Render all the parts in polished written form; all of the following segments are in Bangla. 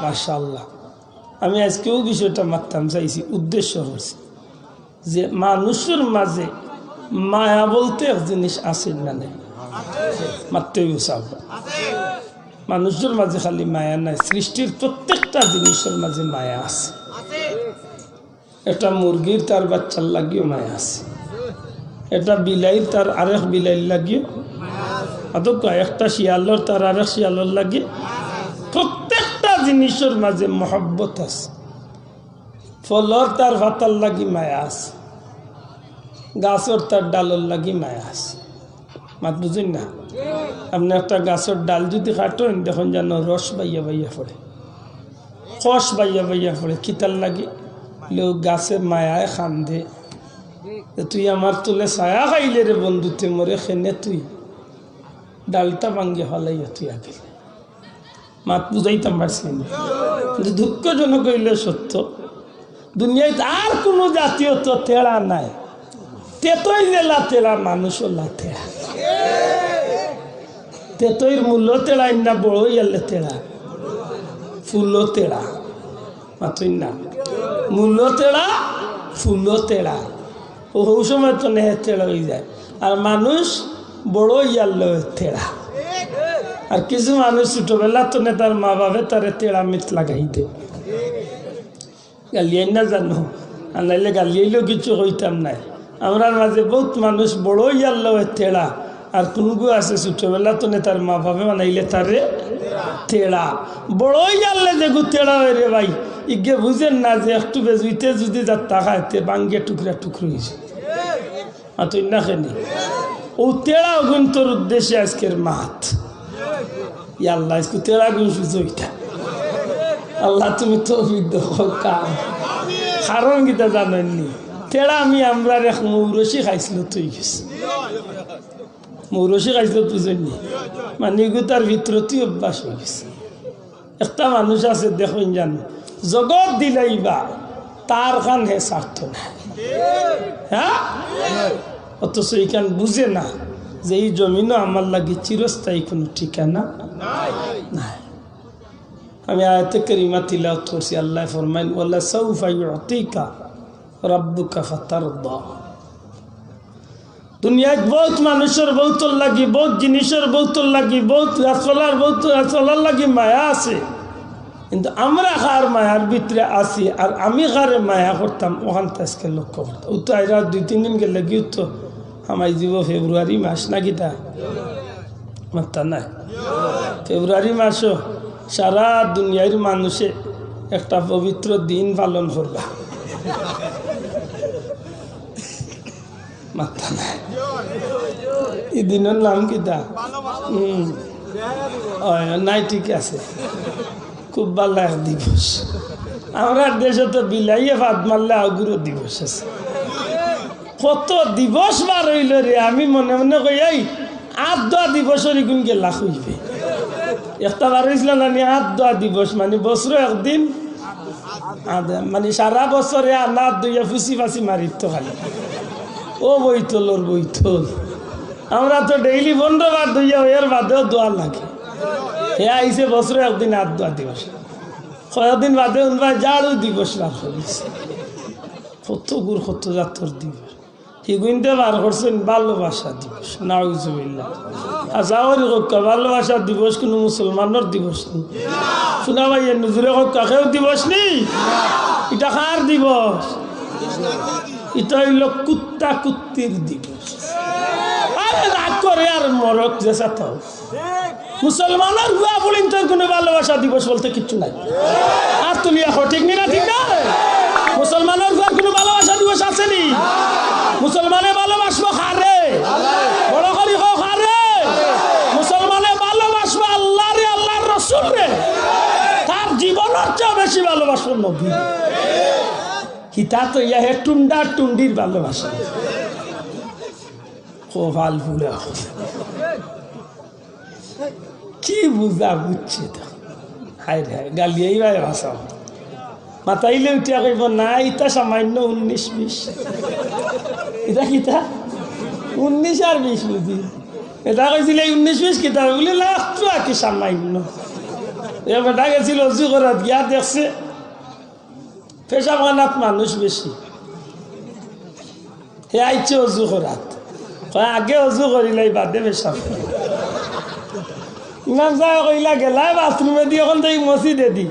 মাশাআল্লাহ আমি আজকেও বিষয়টা মারতাম চাইছি উদ্দেশ্য হচ্ছে যে মানুষের মাঝে মায়া বলতে এক জিনিস আছে না নেই মারতেই চাও মানুষের মাঝে খালি মায়া নাই সৃষ্টির প্রত্যেকটা জিনিসের মাঝে মায়া আছে এটা মুরগির তার বাচ্চার লাগিও মায়া আছে এটা বিলাইর তার আরেক বিলাইর লাগিও একটা শিয়ালর তার আরেক শিয়ালর লাগে প্রত্যেকটা জিনিসের মাঝে মহব্বত আছে ফলর তার ভাতার লাগি মায়া আছে গাছর তার ডালর লাগি মায়া আছে মাত বুঝুন না আপনি একটা গাছের ডাল যদি কাটেন দেখুন যেন রস বাইয়া বাইয়া পড়ে কষ বাইয়া বাইয়া পড়ে কিতার লাগে লোক গাছে মায়ায় খান্দে তুই আমার তুলে ছায়া খাইলে রে বন্ধুতে মরে খেনে তুই ডালটা ভাঙ্গে হলাইয়া তুই আগে মাত বুঝাইতাম পারছি কিন্তু দুঃখজনক হইলে সত্য দুনিয়ায় আর কোনো জাতীয়ত তেড়া নাই তেতই জেলা তেড়া মানুষও লাতেড়া তেতইর মূল্য তেড়া না বড় ইয়ালে তেড়া ফুলও তেড়া মাতই না মূল্য তেড়া ফুলও তেড়া ও সময় তো নেহে তেড়া হয়ে যায় আর মানুষ বড় ইয়াল তেড়া আর কিছু মানুষ ছোটবেলা তো নে তার মা বাবা তারে তেড়া মিট লাগাই দে গালিয়াই না জানো আর নাইলে গালিয়াইলেও কিছু হইতাম নাই আমরার মাঝে বহুত মানুষ বড় ইয়াল তেড়া আর কোনগু আছে ছোটবেলা তো নে তার মা বাবা বানাইলে তারে তেড়া বড় ইয়ালে যে গু তেড়া হয় রে ভাই ইগে বুঝেন না যে একটু বেজুইতে যদি যার তাকাইতে বাঙ্গিয়ে টুকরা টুকরো হয়েছে তুই না খেনি ও তেড়া গুণ তোর উদ্দেশ্যে আজকের মাত আল্লাহ আজকে তেড়া গুণ সুযোগটা আল্লাহ তুমি তো কাম কারণ গীতা জানেননি তেড়া আমরা এক মৌরসি খাইছিল তুই গেছি মৌরসি খাইছিল বুঝেননি মানে তার ভিতরতই অভ্যাস হয়ে গেছে একটা মানুষ আছে দেখুন জানো জগৎ দিলাইবা তার খান হে স্বার্থ নাই হ্যাঁ অথচ এইখান বুঝে না যে এই জমিনও আমার লাগে চিরস্থায়ী কোনো ঠিকানা নাই আমি আয়াতে কারিমা তিলাওয়াত করছি আল্লাহ ফরমাইন ওয়ালা সাউফা ইউতিকা রাব্বুকা ফাতারদা দুনিয়ায় বহুত মানুষের বহুত লাগি বহুত জিনিসের বহুত লাগি বহুত গাছপালার লাগি মায়া আছে কিন্তু আমরা কার মায়ার ভিতরে আছি আর আমি কারে মায়া করতাম ওখান আজকে লক্ষ্য করতাম ও তো আইরা 2-3 দিন গেলে গিয়ে তো আমায় যাব ফেব্রুয়ারি মাস নাকি তা মাত্রা নাই ফেব্রুয়ারি মাসও সারা দুনিয়ার মানুষে একটা পবিত্র দিন পালন করবা মাত্রা নাই এই দিনের নাম কি তা নাই ঠিক আছে খুব ভালো এক দিবস আমরা দেশে তো বিলাইয়ে ভাত মারলে আগুরো দিবস আছে কত দিবস বার হইল রে আমি মনে মনে কই এই 8-10 দিবসের গুণ গেলা হইবে একটা বার হয়েছিল না 8-10 দিবস মানে বছর একদিন মানে সারা বছরে আনার দইয়া ফুসি ফাঁসি মারিত তো খালি ও বইতল ওর বইতল আমরা তো ডেইলি 15 বার দইয়া এর বাদেও দোয়া লাগে হে আইসে বছরে একদিন 8-10 দিবস কয়েকদিন বাদে ভাই জাড়ু দিবস লাভ করেছে কত গুড় কত জাতর দিবস হিগুইনতে বার করছেন ভালোবাসা দিবস নাউজুবিল্লাহ আসাওয়ারি কক্কা ভালোবাসা দিবস কোনো মুসলমানের দিবস নেই শোনা ভাই নজরে কক্কা কেউ দিবস নেই এটা কার দিবস এটা হইল কুত্তা কুত্তির দিবস আরে রাগ করে আর মরক যে সাথে মুসলমানের হুয়া বলিন তোর কোনো ভালোবাসা দিবস বলতে কিচ্ছু নাই আর তুমি এখন ঠিক না ঠিক না মুসলমানের হুয়ার কোনো ভালোবাসা দিবস আসেনি মুসলমানে ভালোবাসবো খারে বড় করি হোক খারে মুসলমানে ভালোবাসবো আল্লাহ রে আল্লাহর রসুল রে তার জীবনের চেয়ে বেশি ভালোবাসবো নবী কিতা তো ইয়া হে টুন্ডা টুন্ডির ভালোবাসা ও ভাল ভুলে কি বুঝা বুঝছে তো হাই রে গালিয়াই ভাই ভাষা মাতাইলে উঠিয়া কইব না ইটা সামান্য 19-20 এটা কিতা 19 আর 20 বুঝি এটা কইছিলে 19-20 কিতা বলে লাগতো আর কি সামান্য এ বেটা গেছিল অজু করাত গিয়া দেখছে পেশাবখানাত মানুষ বেশি। হে আইছে অজু করাত, আগে অজু করিলাই বাদে পেশাব। ইমাম সাহেব কইলা গেলাই বাথরুমে দি এখন তাই মসজিদে দি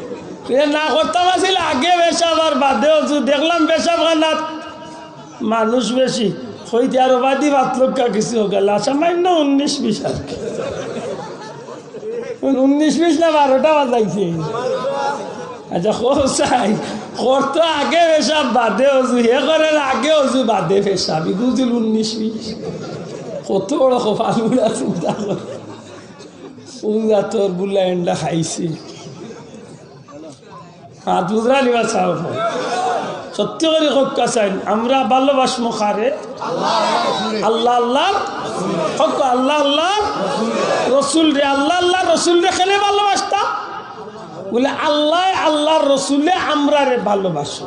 না করতাম আসিল আগে পেশাব আর বাদে অজু। দেখলাম পেশাবখানাত মানুষ বেশি, হইতে আরো বাদি ভাত লোকা কিছু গেল সামান্য 19-20 আর কি 19-20 না 12টা বাজাইছে। আচ্ছা চাই করতো আগে পেশাব বাদে অজু, হে করে আগে অজু বাদে পেশাব, বুঝিল 19-20 কত বড় কপাল গুলা চিন্তা করে তোর বুলা এন্ডা খাইছে হাত বুঝরা নিবা চাও। সত্যি করে হক্কা চাই আমরা ভালোবাসমো খারে আল্লাহ আল্লাহ হক আল্লাহ আল্লাহ রসুল রে, আল্লাহ আল্লাহ রসুল রে খেলে ভালোবাসতাম বলে আল্লাহ আল্লাহর রসুলে আমরা রে ভালোবাসো।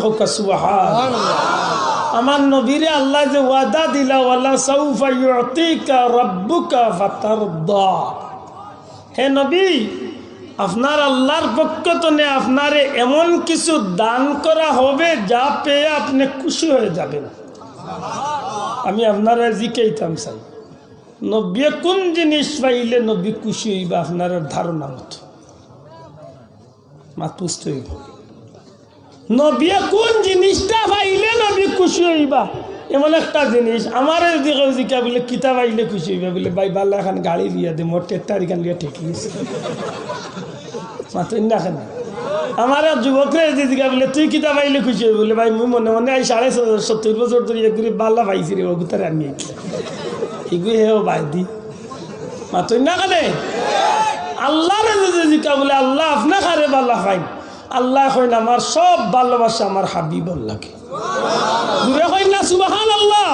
হক্কা সুবহানাল্লাহ। আমার নবীরে আল্লাহ যে ওয়াদা দিলা ওয়ালা সাউফা ইউতিকা রাব্বুকা ফাতারদা, হে নবী আপনার আল্লাহর পক্ষ থেকে আপনারে এমন কিছু দান করা হবে যা পেয়ে আপনি খুশি হয়ে যাবেন। আমি আপনারা জিকাইতাম চাই নবী কোন জিনিস পাইলে নবী খুশি হইবা আপনার ধারণা মতো মাতুস্ত হইব। নবী কোন জিনিসটা পাইলে নবী খুশি হইবা এমন একটা জিনিস আমার যদি কেউ জিকা বলে কিতাব আইলে খুশি হইবা বলে ভাই বাল্লা এখন গাড়ি লিয়া দে মোট 13 তারিখ লিয়া ঠেকিয়েছে মাতুন না কেন। আমার যুবকরা জিকা বলে তুই কিতাব আইলে খুশি হইব বলে ভাই মুই মনে মনে আই 70 বছর ধরে একগুলি বাল্লা পাইছি রে ওগুতারে আমি এগুলি হেও বাই দি মাতুন না কেন। আল্লাহর জিকা বলে আল্লাহ আপনা খারে বাল্লা খাই, আল্লাহ কইন আমার সব ভালোবাসা আমার হাবিবর লাগে। দূরে কইন না সুবহানাল্লাহ।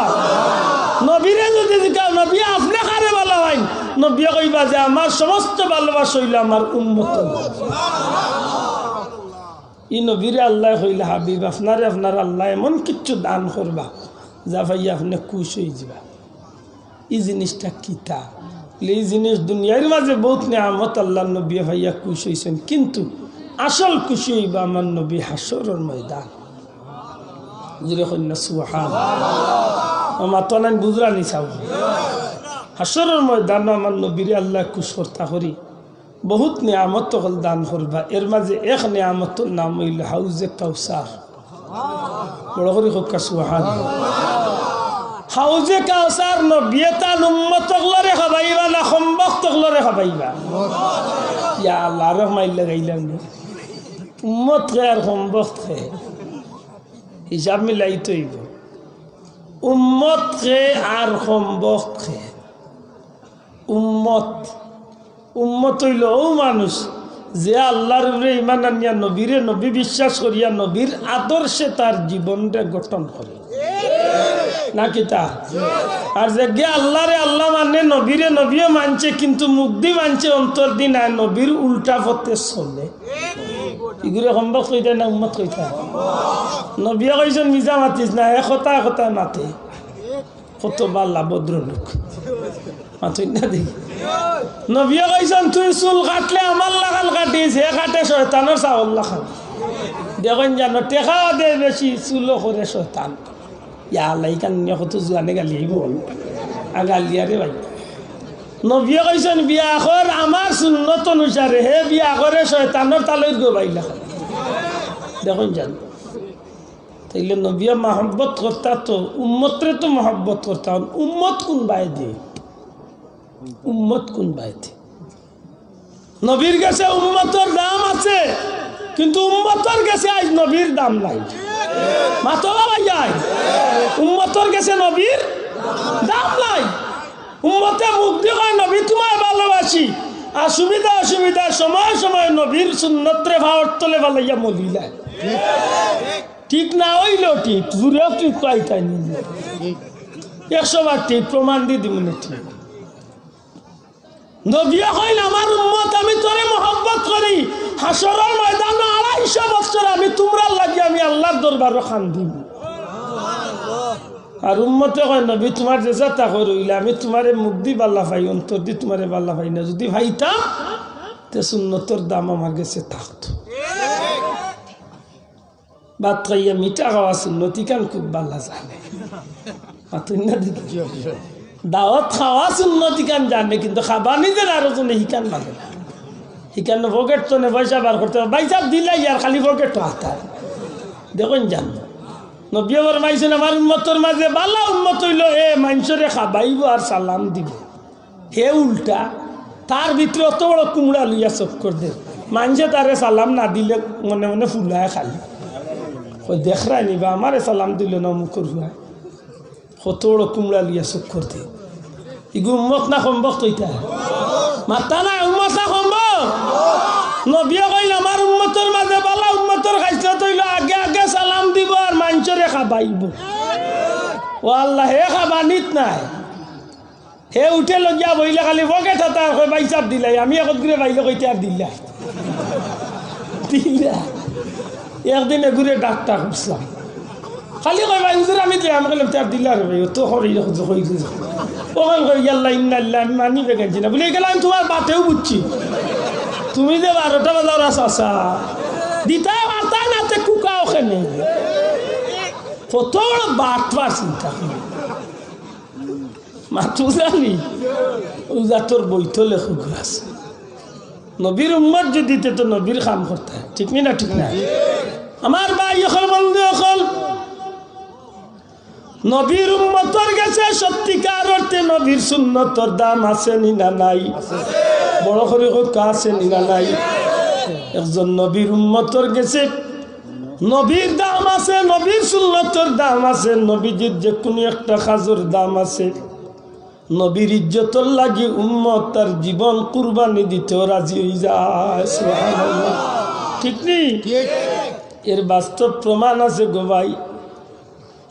নবীরে যদি জিকাও নবী আপনি কারে ভালো হয়, নবী কইবা যে আমার সমস্ত ভালোবাসা হইল আমার উম্মত। ই নবীরে আল্লাহ কইলে হাবিব আপনারে আপনার আল্লাহ এমন কিচ্ছু দান করবা যা ভাই আপনি খুশ হয়ে যাবা। এই জিনিসটা কিতা এই জিনিস দুনিয়ার মাঝে বহুত নিয়ামত আল্লাহ নবী ভাইয়া খুশ হয়েছেন, কিন্তু আসল খুশি হইবা আমার নবী হাসরের ময়দান। বুঝলে কন্যা সুবহানাল্লাহ আমার তো নাই বুঝরা নি চাও হাসরের ময়দান আমার নবীরে আল্লাহ খুশ করতা করি বহুত নিয়ামত হল দান করবা। এর মাঝে এক নিয়ামতর নাম হইল হাউজে কাউসার। বড় করে হোক সুবহানাল্লাহ। হাউজে কাউসার নবী তার উম্মত গলরে খাবাইবা না সম্ভক্ত গলরে খাবাইবা। ইয়া আল্লাহ রহমাইল লাগাইলাম উম্মত কে আর সম্ভক্ত কে হিসাব মিলাই তৈব। উম্মত কে আর সম্ভক্ত কে উম্মত উম্মত হইল ও মানুষ যে আল্লাহর উপরে ইমান আনিয়া নবীরে নবী বিশ্বাস করিয়া নবীর আদর্শে তার জীবনটা গঠন করে নাকি তা। আর যে গে আল্লাহরে আল্লাহ মানে নবীরে নবীও মানছে কিন্তু মুগ্ধি মানছে অন্তর দিন আর নবীর উল্টা পথে চলে, এগুলো সম্ভব কইতা না উম্মত কইতা। নবীও কইছেন মিজা মাতিস না একতা একতা মাতে কত বাল্লা ভদ্রলোক মাতুই না দেখি। নবীও কইছেন তুই চুল কাটলে আমার লাগাল কাটিস হে কাটে শয়তানের চাউল লাগাল। দেখুন জানো টেকাও দে বেশি চুলো করে শয়তান। ইয়া আল্লাহ কান্না কত জোয়ানে গালি আইব গালিয়ারে ভাই। নবীও কইছেন বিয়া কর আমার সুন্নত অনুসারে হে বিয়া করে শয়তানের তালুর গোবাইলা। দেখুন জানো তাইলে নবীও মহব্বত করতা তো উম্মতরে তো মহব্বত করতা। উম্মত কোন বাই দিয়ে উম্মত কোন বাই দিয়ে নবীর কাছে উম্মতর দাম আছে কিন্তু উম্মতর কাছে আজ নবীর দাম নাই। মাতলা ভাই যায় উম্মতর কাছে নবীর দাম নাই। উম্মতে মুক্তি হয় নবী তোমায় ভালোবাসি আর সুবিধা অসুবিধা সময় সময় নবীর সুন্নতরে ভাওয়ার তলে ভালাইয়া মলিলায় ঠিক না হইলেও ঠিক জুড়েও ঠিক পাইতাই 100 বার ঠিক প্রমাণ দিয়ে দিব না ঠিক। নবী কইল আমার উম্মত আমি তোরে মহব্বত করি হাসরের ময়দানে 250 বছর আমি তোমরা লাগি আমি আল্লাহর দরবারে খান দিব। আর উম্মতে কয় নবী তোমার যে যাতা কইলা আমি তোমারে মুখ দি বাল্লা পাই অন্তর দি তোমারে বাল্লা পাই না। যদি ভাইতাম তে সুন্নতর দাম আমার কাছে থাকতো। ভাত খাইয়া মিঠা খাওয়া সুন্নতি কান খুব ভালো জানে, দাওয়াত খাওয়া সুন্নতি কান জানে, কিন্তু খাবা নিজের আরো জনে হিকান মানে না। হিকান পকেট তো পয়সা বার করতে বাইসাব দিলাই আর খালি পকেট তো হাতার দেখুন জান। নবী আমার মাইছেন আমার উম্মতর মাঝে বালা উম্মত হইল এ মানুষরে খাবাইব আর সালাম দিব, হে উল্টা তার ভিতরে অত বড় কুমড়া লইয়া চক্কর দে, মানুষে তারে সালাম না দিলে মনে মনে ফুলায় খালি ওই দেখরাই নিবা আমারে সালাম দিল না মুখর হুয়ায়, কত বড় কুমড়া লইয়া চক্কর দে। ইগু উম্মত না সম্ভব তৈতা মাতা না উম্মত না সম্ভব। নবীও কইল আমার উম্মতর মাঝে বালা উম্মতর খাইছত হইল আগে আগে সালাম দিব আর মানুষরে খাবাইব। ও আল্লাহ হে খাবানিত নাই, হে উঠে লগিয়া বইলে খালি পকেট হাতা বাইচাপ দিলাই, আমি একত ঘুরে বাইলে কইতে আর দিলা দিলা। একদিন এগুলো ডাক্তার করছিলাম, খালি কই ভাই হুজুর আমি দিলাম, কইলাম তার দিলা রে ভাই তো হরি ওখান কই আল্লাহ ইন্নাল্লাহ আমি মানি বেগানছি না বলে গেলাম। তোমার বাতেও বুঝছি তুমি যে 12টা বাজার আসা দিতা বার্তা নাতে কুকা ওখানে কত বড় বাটবার চিন্তা মাতু জানি ওজা তোর বইতো লেখক আছে। নবীর উম্মত যদি তো নবীর কাম করতে ঠিক না ঠিক না। আমার ভাই এখন বন্ধু এখন নবীর উম্মতর গেছে সত্যিকার অর্থে নবীর সুন্নতর দাম আছে নি না নাই? বড় করে আছে নি না নাই? একজন নবীর উম্মতর গেছে নবীর দাম আছে, নবীর সুন্নতর দাম আছে, নবীজির যে কোনো একটা কাজের দাম আছে। নবীর ইজ্জতর লাগি উম্মত তার জীবন কুরবানি দিতেও রাজি হয়ে যায়। সুবহানাল্লাহ ঠিক নেই? এর বাস্তব প্রমাণ আছে গো ভাই,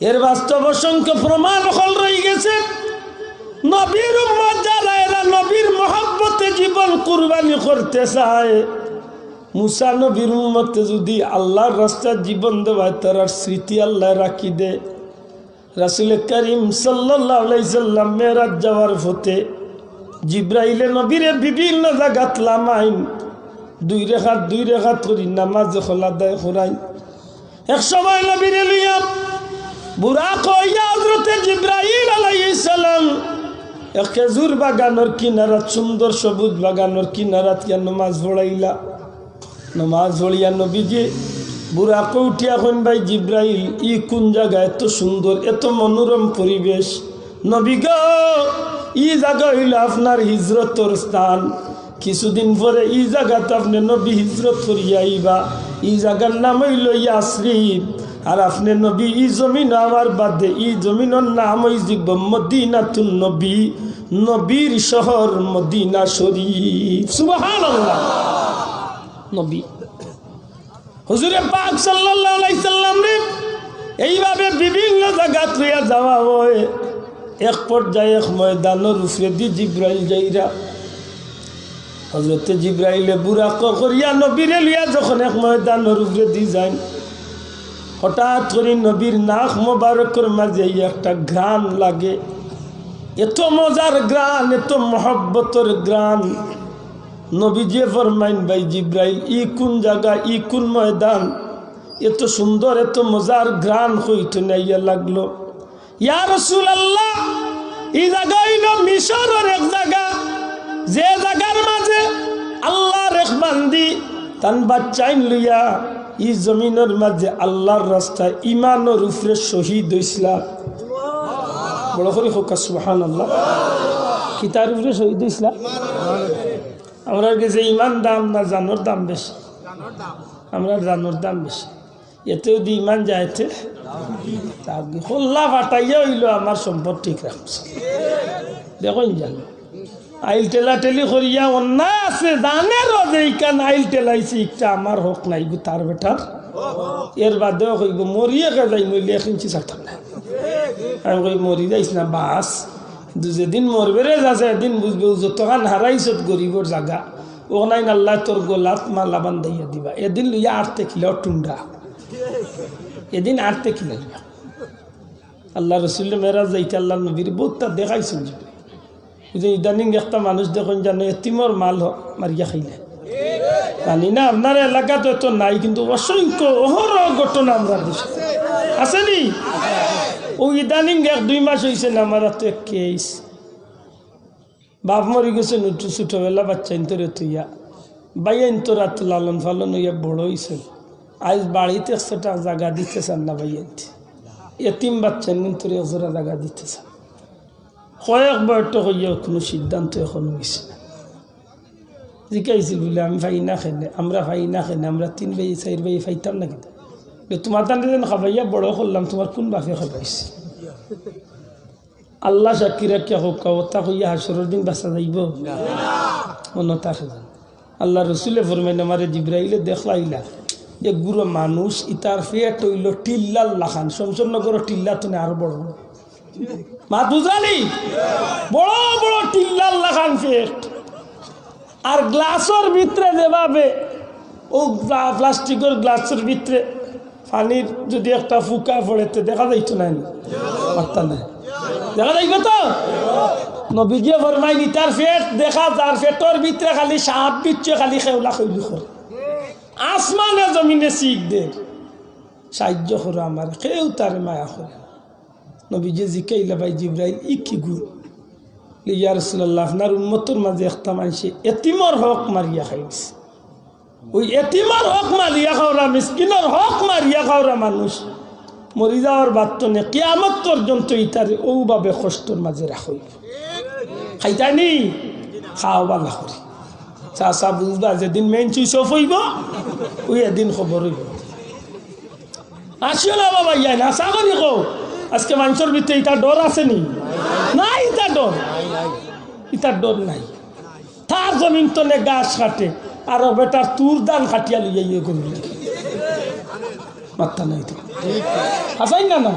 এর বাস্তব অসংখ্য প্রমাণ হল রয়ে গেছে। নবীর উম্মত যারা এরা নবীর মহব্বতে জীবন কুরবানি করতে চায়, মুসা নবীর উম্মতে যদি আল্লাহর রাস্তায় জীবন দেওয়ায় তার স্মৃতি আল্লাহ রাখি দে। রাসূল করিম সাল্লাল্লাহু আলাইহি সাল্লাম মেরাজ যাওয়ার পথে জিব্রাইলে নবীরে বিভিন্ন জায়গাত লামাইন, দুই রেখাত করি নামাজ খোলা দেয় খোরাই। এক সময় নবীরে লইয়া বুড়া কইয়া হযরতে জিব্রাইল আলাইহিস সালাম এক খেজুর বাগানের কিনারাত, সুন্দর সবুজ বাগানের কিনারাত ইয়া নামাজ পড়াইলা। নামাজ পড়িয়া নবীজি বুড়া উঠিয়া কইন ভাই জিব্রাইল ই কোন জায়গা, এত সুন্দর এত মনোরম পরিবেশ। নবী গো ই জায়গা হইল আপনার হিজরতর স্থান, কিছুদিন পরে এই জায়গাতে আপনি নবী হিজরত করিয়া আইবা। এই জায়গার নাম হইল ইয়াসরিব, আর আপনি নবী ই জমিন আমার বাদে ই জমিনের নাম হইব মদিনাতুন নবী, নবীর শহর মদিনা শরীফ। সুবহানাল্লাহ। নবী হুজুরে পাক সাল্লাল্লাহু আলাইহি সাল্লাম রে এইভাবে বিভিন্ন জায়গা লইয়া যাওয়া হয়। এক পর্যায়ে এক ময়দানের উপরে দি জিব্রাইল যাইরা হযরতে জিব্রাইলে বুরাক করিয়া নবীরে লইয়া যখন এক ময়দানের উপরে দি যায়, হঠাৎ করে নবীর নাক মোবারকের মাঝে একটা ঘ্রাণ লাগে, এত মজার ঘ্রাণ, এত মহব্বতের ঘ্রাণ। নবীজি ফরমাইন ভাই জিব্রাইল ই কোন জায়গা, ই কোন ময়দান, এত সুন্দর এত মজার ঘ্রাণ হইতে নাইয়া লাগলো। ইয়া রাসূলুল্লাহ এই জায়গা হইল মিশরের এক জায়গা, যে জায়গার মাঝে আল্লাহর এক বান্দি তান বাচ্চাইন লইয়া ই জমিনের মাঝে আল্লাহর রাস্তায় ইমানের উপরে শহীদ হইছিলা। বড় করে হোক সুবহানাল্লাহ। কি তার উপরে শহীদ হইছিলা? আমরা কাছে ইমান দাম না জানোর দাম বেশি? আমরা জানোর দাম বেশি, এতেও দি ইমান যাইতে খোল্লা ফাটাইয়া হইল আমার সম্পদ ঠিক রাখছে। দেখুন জানো আইল টেলা টেলি করিয়া অন্যায় আছে, জানে রোজান আইল টেলাইছে একটা আমার হক নাই তার বেটার, এর বাদেও কইব মরিয়ে কে যাই মরিলে একিনছি চাকতাম না। আমি কই মরি যাইস না বাস, কিন্তু যেদিন মরবে রে যাচ্ছে এদিন বুঝবে যতখান হারাইছত গরিবর জায়গা ওখানে আল্লাহ তোর গোলাত মালা বান্ধাইয়া দিবা। এদিন লইয়া আটতে খিলা টুন্ডা, এদিন আটতে খিলা লইয়া আল্লাহ রসুল মেরাজ যাইতে আল্লাহ নবীর বহুতটা দেখাইছেন। যে ইদানিং একটা মানুষ দেখুন জানো এতিমর মাল মারিয়া খাইলে জানি না আপনার এলাকাতে তো নাই, কিন্তু অসংখ্য অহরহ ঘটনা আমরা দেশে আসেনি। ও ইদানিং 1-2 মাস হয়েছে না, আমার তো এক কেস বাপ মরি গেছে ছোটবেলা বাচ্চা ইন্তরে তুইয়া বাইয়া ইন্তরা তো লালন ফালন হইয়া বড় হয়েছে। আজ বাড়িতে 100টা জায়গা দিতে চান না ভাইয়া, এতিম বাচ্চা ইন্তরে 100টা জায়গা দিতে চান। কয়েক বয়টা হইয়া কোনো সিদ্ধান্ত এখন হয়েছে না। জিকাইছিল বলে আমি ভাই না খেলে, আমরা ভাই না খেলে, আমরা 3 ভাই 4 ভাই ফাইতাম না, কিন্তু তোমার তান খাবাইয়া বড় করলাম, তোমার কোন বাপে খাবাইছে? আল্লাহ সাক্ষীরা কে হোক ওটা কইয়া হাসরের দিন বাঁচা যাইব মনত আসে। আল্লাহ রসুলে ফরমাইন আমারে জিব্রাইলে দেখলাইলা যে গুরু মানুষ ইতার ফেট হইল টিল্লাল লাখান, শমশমনগর টিল্লা তো আরো বড় মা বুঝালি, বড় বড় টিল্লাল লাখান ফেট। আর গ্লাসের ভিতরে যেভাবে ও প্লাস্টিকের গ্লাসের ভিতরে পানির যদি একটা ফুকা পড়েতে দেখা যাইতো না, পারতা না, দেখা যাইবে তো। নবীজি ফরমাইনি তার পেট দেখা, তার পেটর ভিতরে খালি সাপ বিচ্ছে, খালি খেউলা খেউলি করে। আসমানে জমিনে শিখ দে সাহায্য করো আমার, কেউ তার মায়া করে। নবীজি জিকাইলা ভাই জিব্রাইল ই কি গুণ? ইয়া রাসূলুল্লাহ, আপনার উম্মতের মাঝে একটা মানুষে এতিমর হক মারিয়া খাইছে। ওই এতিমর হক মারিয়া খাওয়া, মিসকিনের হক মারিয়া খাওয়া মানুষ মরি যাওয়ার বার্তনে কিয়ামত পর্যন্ত ইতারে ওভাবে কষ্টর মাঝে রাখই খাইতানি খাওয়া না করি। চাষা বুঝবা যেদিন মেন চুইস হইব ওই এদিন খবর হইব। আসিও না বাবা ইয়াই না আশা করি কো আজকে মানুষের ভিতরে ইটার ডর আসেনি? নাই, ইটার ডর, ইটার ডর নাই। তার জমিন তলে গাছ কাটে আর বেটার তুর দান খাটিয়া লইয়া ইয়ে করি মাত্রা নাই তো আসাই না না।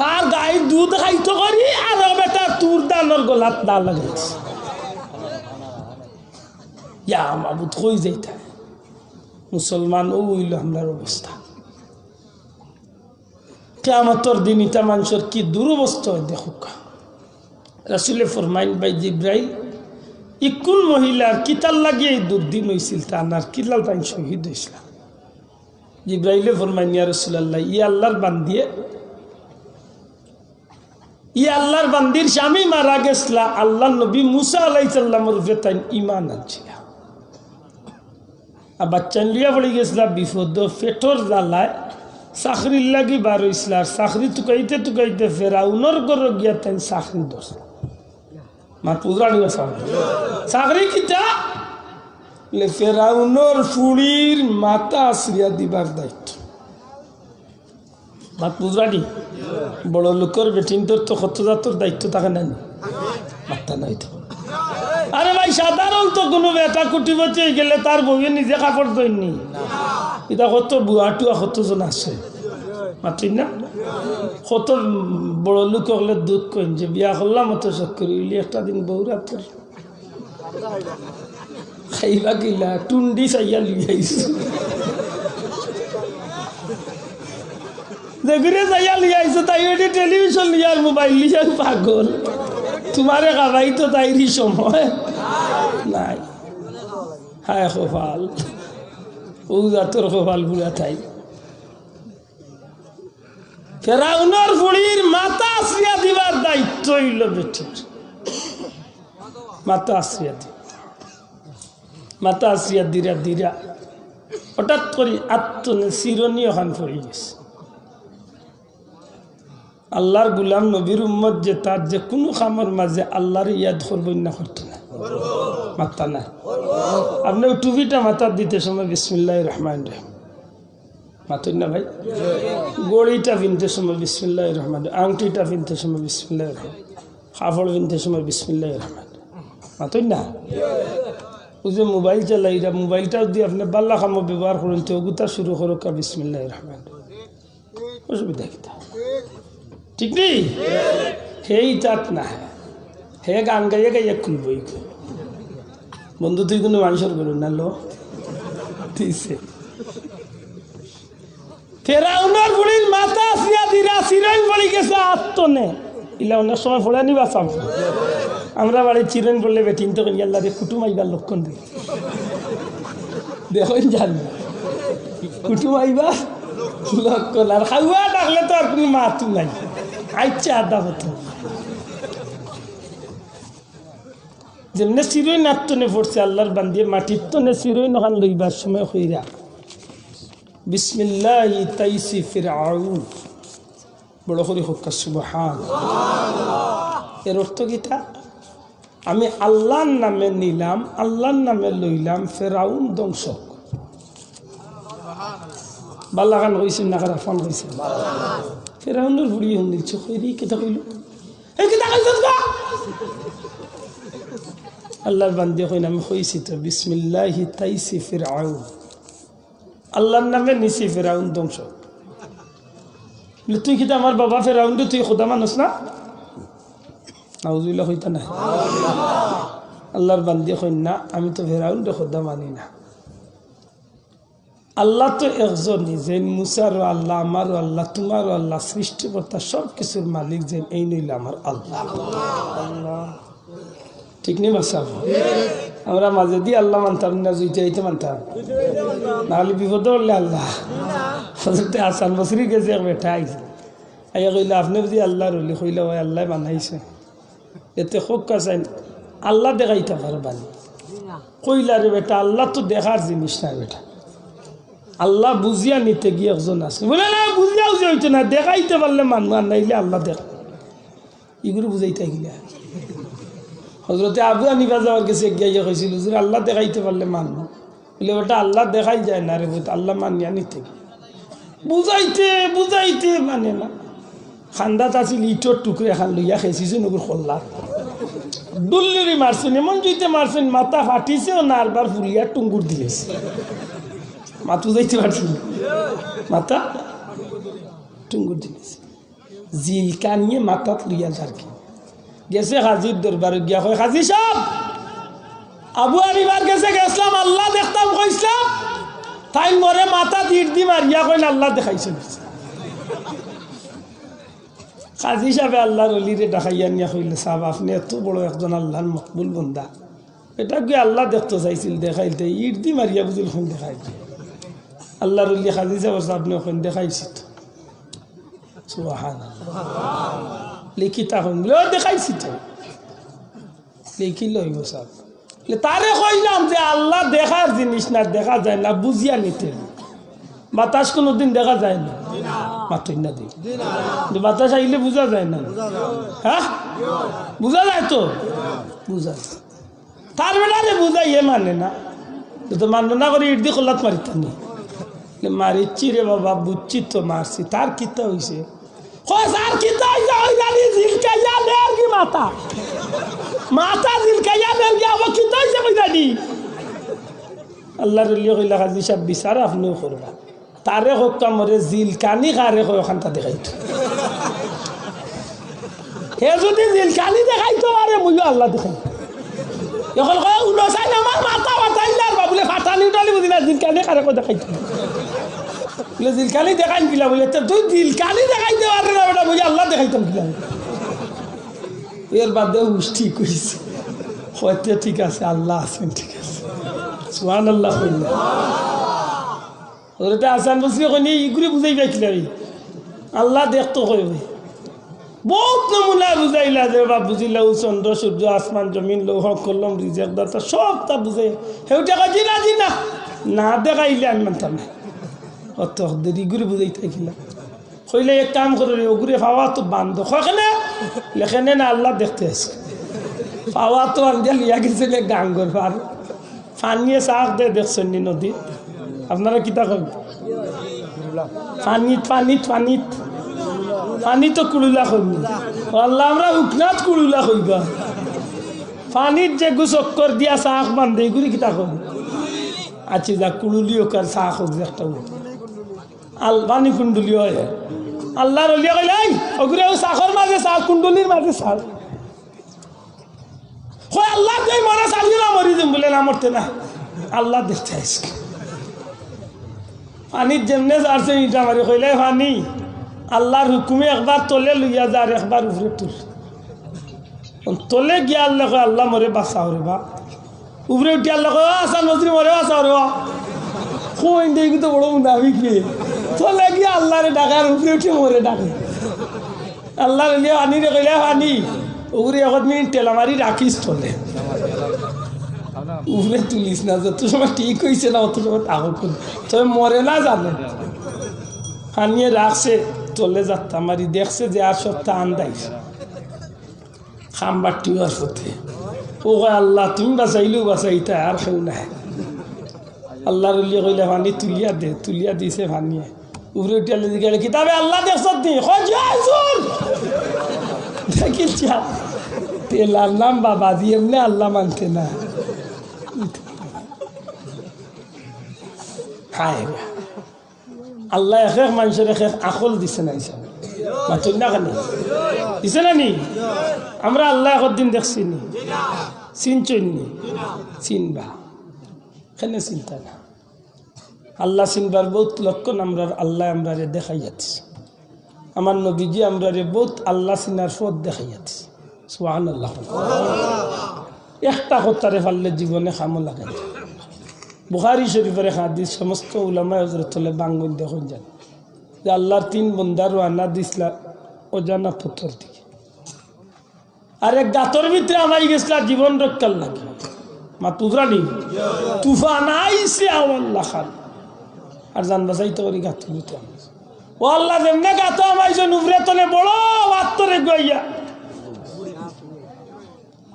তার গায়ের দুধ খাইতে করি আর বেটার তুর দানোর গলাত দা লাগাইছে। ইয়া মাবুদ কই যাইতা মুসলমান, ও হইল আমরার অবস্থা। কিয়ামতের দিন ইটা মানুষের কি দুরবস্থা হয় দেখুক। রাসূলে ফরমাইন ভাই জিব্রাইল ইকুল মহিলার কিতাল লাগিয়ে দুর্দিন হয়েছিল, তা আর কিলাল তাই শহীদ হয়েছিল। জিব্রাইলে ফরমাইন ইয়া রাসূলুল্লাহ, ই আল্লাহর বান্দিয়ে, ই আল্লাহর বান্দির স্বামী মারা গেছলা, আল্লাহ নবী মুসা আলাইহিস সালামের উপরে তাই ঈমান আনছিল। আর বাচ্চা লিয়া পড়ে গেছিল বিপদ, পেটর জ্বালায় চাকরির লাগি বার হয়েছিল। আর চাকরি টুকাইতে টুকাইতে ফেরাউনের ঘর গিয়া তাই চাকরি ধরছে। মা পুজরানি চাকরি কিতা ফেরাউনের ফুড়ির মাথা আশ্রিয়া দিবার দায়িত্ব। মা পুজরানি বড় লোকের বেটিনদের তো কত জাতর দায়িত্ব থাকে না, মাথা নাই তো। আরে ভাই সাধারণ তো কোনো বেটা কুটি বচে গেলে তার বউয়ে নিজে কাপড় দইনি, এটা কত বুয়া টুয়া কতজন আছে মাতিন না। কত বড় লোক হলে দুঃখ করেন যে বিয়া করলাম অত শখ করি একটা দিন বউরা তোর খাইবা গিলা টুন্ডি চাইয়া লিয়াইছে, দেখুরে চাইয়া লিয়াইছে, তাই ওইটা টেলিভিশন লিয়ার মোবাইল লিয়ার পাগল। তোমারে খাবাই তো তাইরই সময় নাই। হায় খোফাল, ও জাতর খোফাল বুড়া তাই। ফেরাউনের ফুড়ির মাথা আশ্রিয়া দিবার দায়িত্ব হইল বেটির। মাথা আশ্রিয়া দি, মাথা আশ্রিয়া দিরা দিরা হঠাৎ করে আত্মনে চিরনি ওখান পড়ে গেছে। আল্লাহর গুলাম নবীর উম্মত যে তার যে কোনো কামের মাঝে আল্লাহর ইয়াদ করবেন না, করতো না, মাথা না। আপনি টুপিটা মাথা দিতে সময় বিসমিল্লাহির রহমানির রহিম মাথুন না ভাই, গড়িটা কিনতে সময় বিসমিল্লাহির রহমানির, আংটিটা কিনতে সময় বিসমিল্লাহির রহমান, কাপড় কিনতে সময় বিসমিল্লাহির রহমান মাথুন না। ও যে মোবাইল চালাইরা মোবাইলটাও দিয়ে আপনি বাল্লা কামো ব্যবহার করুন, তো ওগুতা শুরু করুক বিসমিল্লাহির রহমান, অসুবিধা কিতা ঠিক নেই। হেই তাত না, হে গান গাইয়ে গাইয়ে খুলবই। বন্ধু তুই কোনো মানুষের করুন না লো দিছে। ফেরাউনের বুড়ির মাথা আসিয়া দিরা চিরেন পড়ে গেছে আত্মনে। ইলা অনেক সময় ফোড়া নিবা চাম আমরা বাড়ি চিরেন বললে বেটিন তো আল্লাহ রে কুটুম আইবার লক্ষণ দিই। দেখুন জানি কুটুম আইবা লক্ষণ আর খাওয়া ডাকলে তো আর কোনো মাতু নাই আচ্ছা আদা হতো যেমনি চিরই নাত্তনে পড়ছে আল্লাহর বান্দিয়ে মাটির তনে চিরই নখান লইবার সময় হইরা বিসমিল্লাহি তাইসি ফিরআউন বড় করে হোক সুবহানাল্লাহ। এর অর্থ কিটা? আমি আল্লাহর নামে নিলাম, আল্লাহর নামে লইলাম ফেরাউন ধ্বংস। বাল্লাখান কইছেন না কারা ফোন কইছেন ফেরাউনের বুড়ি হন দিচ্ছ কইরি কেটা কইল এই কেটা কইছস গা আল্লাহর বান্দে কইন আমি কইছি তো বিসমিল্লাহি তাইসি ফিরআউন আল্লাহর নামে নিছি ফেরাউন ধ্বংস। তুই কিটা আমার বাবা ফেরাউন তুই খোদা মানুষ না? নাউজুবিল্লাহ হইতা না। আল্লাহর বান্দি কইন না আমি তো ফেরাউন খোদা মানি না। আল্লাহ তো একজনই, যে মুসারও আল্লাহ, আমারও আল্লাহ, তোমারও আল্লাহ, সৃষ্টিকর্তা সব কিছুর মালিক যে এই নইলে আমার আল্লাহ। ঠিক নেই বাসা? আমরা মাঝে দিয়ে আল্লাহ মানতাম না, জুইতে আইতে মানতাম, নাহলে বিপদ হলে আল্লাহ আসান বছরই গেছে এক বেটা আইছে আইয়া কইলে আপনি বুঝি আল্লাহ রইলে কইলে ওই আল্লাহ বানাইছে এতে হোক কাছাই আল্লাহ দেখাইতে পারবানি কইলা রে বেটা আল্লাহ তো দেখার জিনিস না বেটা, আল্লাহ বুঝিয়া নিতে গিয়ে একজন আছে বলে না বুঝিয়া বুঝে হইতো না, দেখাইতে পারলে মানুষ আর নাইলে আল্লাহ দেখ এগুলো বুঝাইতে গিলা। হজরতে আবু হানিফা যাওয়ার কাছে গিয়ে কইছিল যে আল্লাহ দেখাইতে পারলে মানব, বলে ওটা আল্লাহ দেখাই যায় না রে, আল্লাহ মানিয়া নিতে বুঝাইতে বুঝাইতে মানে না। খান্দাত আছিল ইটর টুকরে খান লইয়া খেয়েছিস নগুর খোল্লা ডুল্লিরি মারছেন, এমন জুইতে মারছেন মাথা ফাটিছেও না, আরবার ফুলিয়া টুঙ্গুর দিয়েছে, মাথু যাইতে পারছিল মাথা টুঙ্গুর দিয়েছে, জিল কানিয়ে মাথাত লইয়া যারকি গেছে হাজির দরবারে গিয়া কয় হাজি সাহেব আবু হানিফার কাছে গেছিলাম আল্লাহ দেখতাম কইছিলাম, তাই মরে মাথা ইট দি মারিয়া কইন আল্লাহ দেখাইছে। কাজী সাহেব আল্লাহর অলিরে ডাকাইয়া নিয়া কইলে সাহেব আপনি এত বড় একজন আল্লাহর মকবুল বন্দা, এটা গিয়ে আল্লাহ দেখতে চাইছিল দেখাইতে ইট দি মারিয়া বুঝিল কোন দেখাই আল্লাহর অলি কাজী সাহেব আপনি ওখান দেখাইছি তো সুবহানাল্লাহ লিখি তখন দেখাইছি তো লিখি লইব সব তারে কইলাম যে আল্লাহ দেখার জিনিস না, দেখা যায় না, বুঝিয়া নিতে বাতাস কোনোদিন দেখা যায় না, মাত্র না দিই বাতাস আইলে বোঝা যায় না, হ্যাঁ বোঝা যায় তো বুঝা তার বেলারে বুঝাই এ মানে না তো মানব না করে ইট দিয়ে কল্লাত মারিতানি মারিচ্ছি রে বাবা বুঝছি তো মারছি, তার কিতা হয়েছে মাথা মাথা জিলকাইয়া কিতা হয়েছে কইদানি আল্লাহ রলিয়া কইলা কাজী সাহেব বিচার আপনিও করবা, তারে হকা মরে জিলকানি কারে কয় ওখানটা দেখাইতো, হে যদি জিলকানি দেখাইতো আরে মইও আল্লাহ দেখাই এখন কয় উনসাইন আমার মাথা বাতাইলার বাবুলে ফাটানি উঠালি বুঝি না জিলকানি কারে কয় দেখাইতো বলে জিলকানি দেখাই কিলা বলে তুই জিলকানি দেখাইতে পারে না বেটা বুঝি আল্লাহ দেখাইতাম কিলা। এর বাদে ঠিক হয়েছে হয়তো ঠিক আছে আল্লাহ আছেন, ঠিক আছে সুবহানাল্লাহ কইলা ওটা আসান বসে কইনি ইগুলি বুঝাই পাইছিলাম আল্লাহ দেখতো কইবে বহুত নমুনা বুঝাইলা যে বা বুঝিলা চন্দ্র সূর্য আসমান জমিন লৌহ কলম রিজেক দাতা সব তা বুঝাই সেউটা কাজি না জি না না দেখাইলে আমি মানতাম না অত দেরি করে বুঝাই থাকিলাম কইলে এক কাম করে ওগুরে পাওয়া তো বান্ধ কেনে লেখেনে না আল্লাহ দেখতে আসে পাওয়া তো আনজা লিয়া গেছে গাঙ্গর পার পানিয়ে চাক দে দেখছেন নি নদী আপনারা কিতা কন পানিত পানিত পানিত পানি তো কুড়ুলা কইনি আল্লাহ আমরা উকনাথ কুড়ুলা কইবা পানির যে গুচক্কর দিয়া চাক বান্ধে এগুলি কিতা কন আচ্ছা যা কুড়ুলিও কার চাক হোক যে একটা পানি কুণ্ডুলিও আল্লাহ রলিয়া কইলে ওগুলো চাকর মাঝে চাক কুণ্ডলির মাঝে চাক হয় আল্লাহ তুই মনে চালিয়ে না মরি দিম বলে না মরতে না আল্লাহ দেখতে আসে পানির যেমনে যাচ্ছে ইটা মারি কইলে পানি আল্লাহর হুকুমে একবার তলে লইয়া যা আর একবার উপরে তুল তলে গিয়া আল্লাহ আল্লাহ মরে বাঁচাও রে বা উপরে উঠি আল্লাহ আসান নজরি মরে বাঁচাও রে কোন দেখি তো বড় মুনাফিক পেয়ে চলে গিয়ে আল্লাহরে ডাকার উপরে উঠে মরে ডাকে আল্লাহর পানি রে কইলে পানি ওগুলি এক মিনিট টেলা মারি রাখিস চলে উপরে তুলিস না যত সময় ঠিক হয়েছে না অত সময় তাও তবে মরে না জানে আনিয়ে রাখছে চলে যাত্রা মারি দেখছে যে আর সপ্তাহ আন্দাইছে খাম্বার টিউয়ার পথে ও আল্লাহ তুমি বাঁচাইলেও বাঁচাইতা আর কেউ নাই আল্লাহর উলিয়ে কইলে পানি তুলিয়া দিছে পানিয়ে উপরে উঠিয়ালে জিজ্ঞাসা কিতাবে আল্লাহ দেখছ নি দেখিস তেলার নাম বাবা দিয়ে এমনি আল্লাহ মানতে না হায় আল্লাহ এক এক মানুষের এক এক আকল দিছে না হিসাবে মাতুন না কেন দিছে না নি আমরা আল্লাহ একদিন দেখছি নি চিনচনি চিনবা এখানে চিন্তা না আল্লাহ চিনবার বহুত লক্ষণ আমরা আল্লাহ আমরা দেখাই যাচ্ছি আমার নবীজি আমরা বহুত আল্লাহ চিনার পথ দেখাই যাচ্ছি সুবহানাল্লাহ একটা কথারে ফাললে জীবনে খামো লাগাই বুখারী শরীফের হাদিস সমস্ত উলামা হযরত তোলে বাঙ্গুন দেখুন যান যে আল্লাহর তিন বন্দার রানা দিসলা অজানা পুত্র দিকে আর এক গাতর ভিতরে আমাই গেছিল জীবন রক্ষার লাগে মা তুজরানি তুফান আইছে আল্লাহ খান আর জান বাসাইতে করি গাতর ভিতরে ও আল্লাহ যেমনে গাতো আমাইছে নুবরে তোলে বড় আত্মরে গইয়া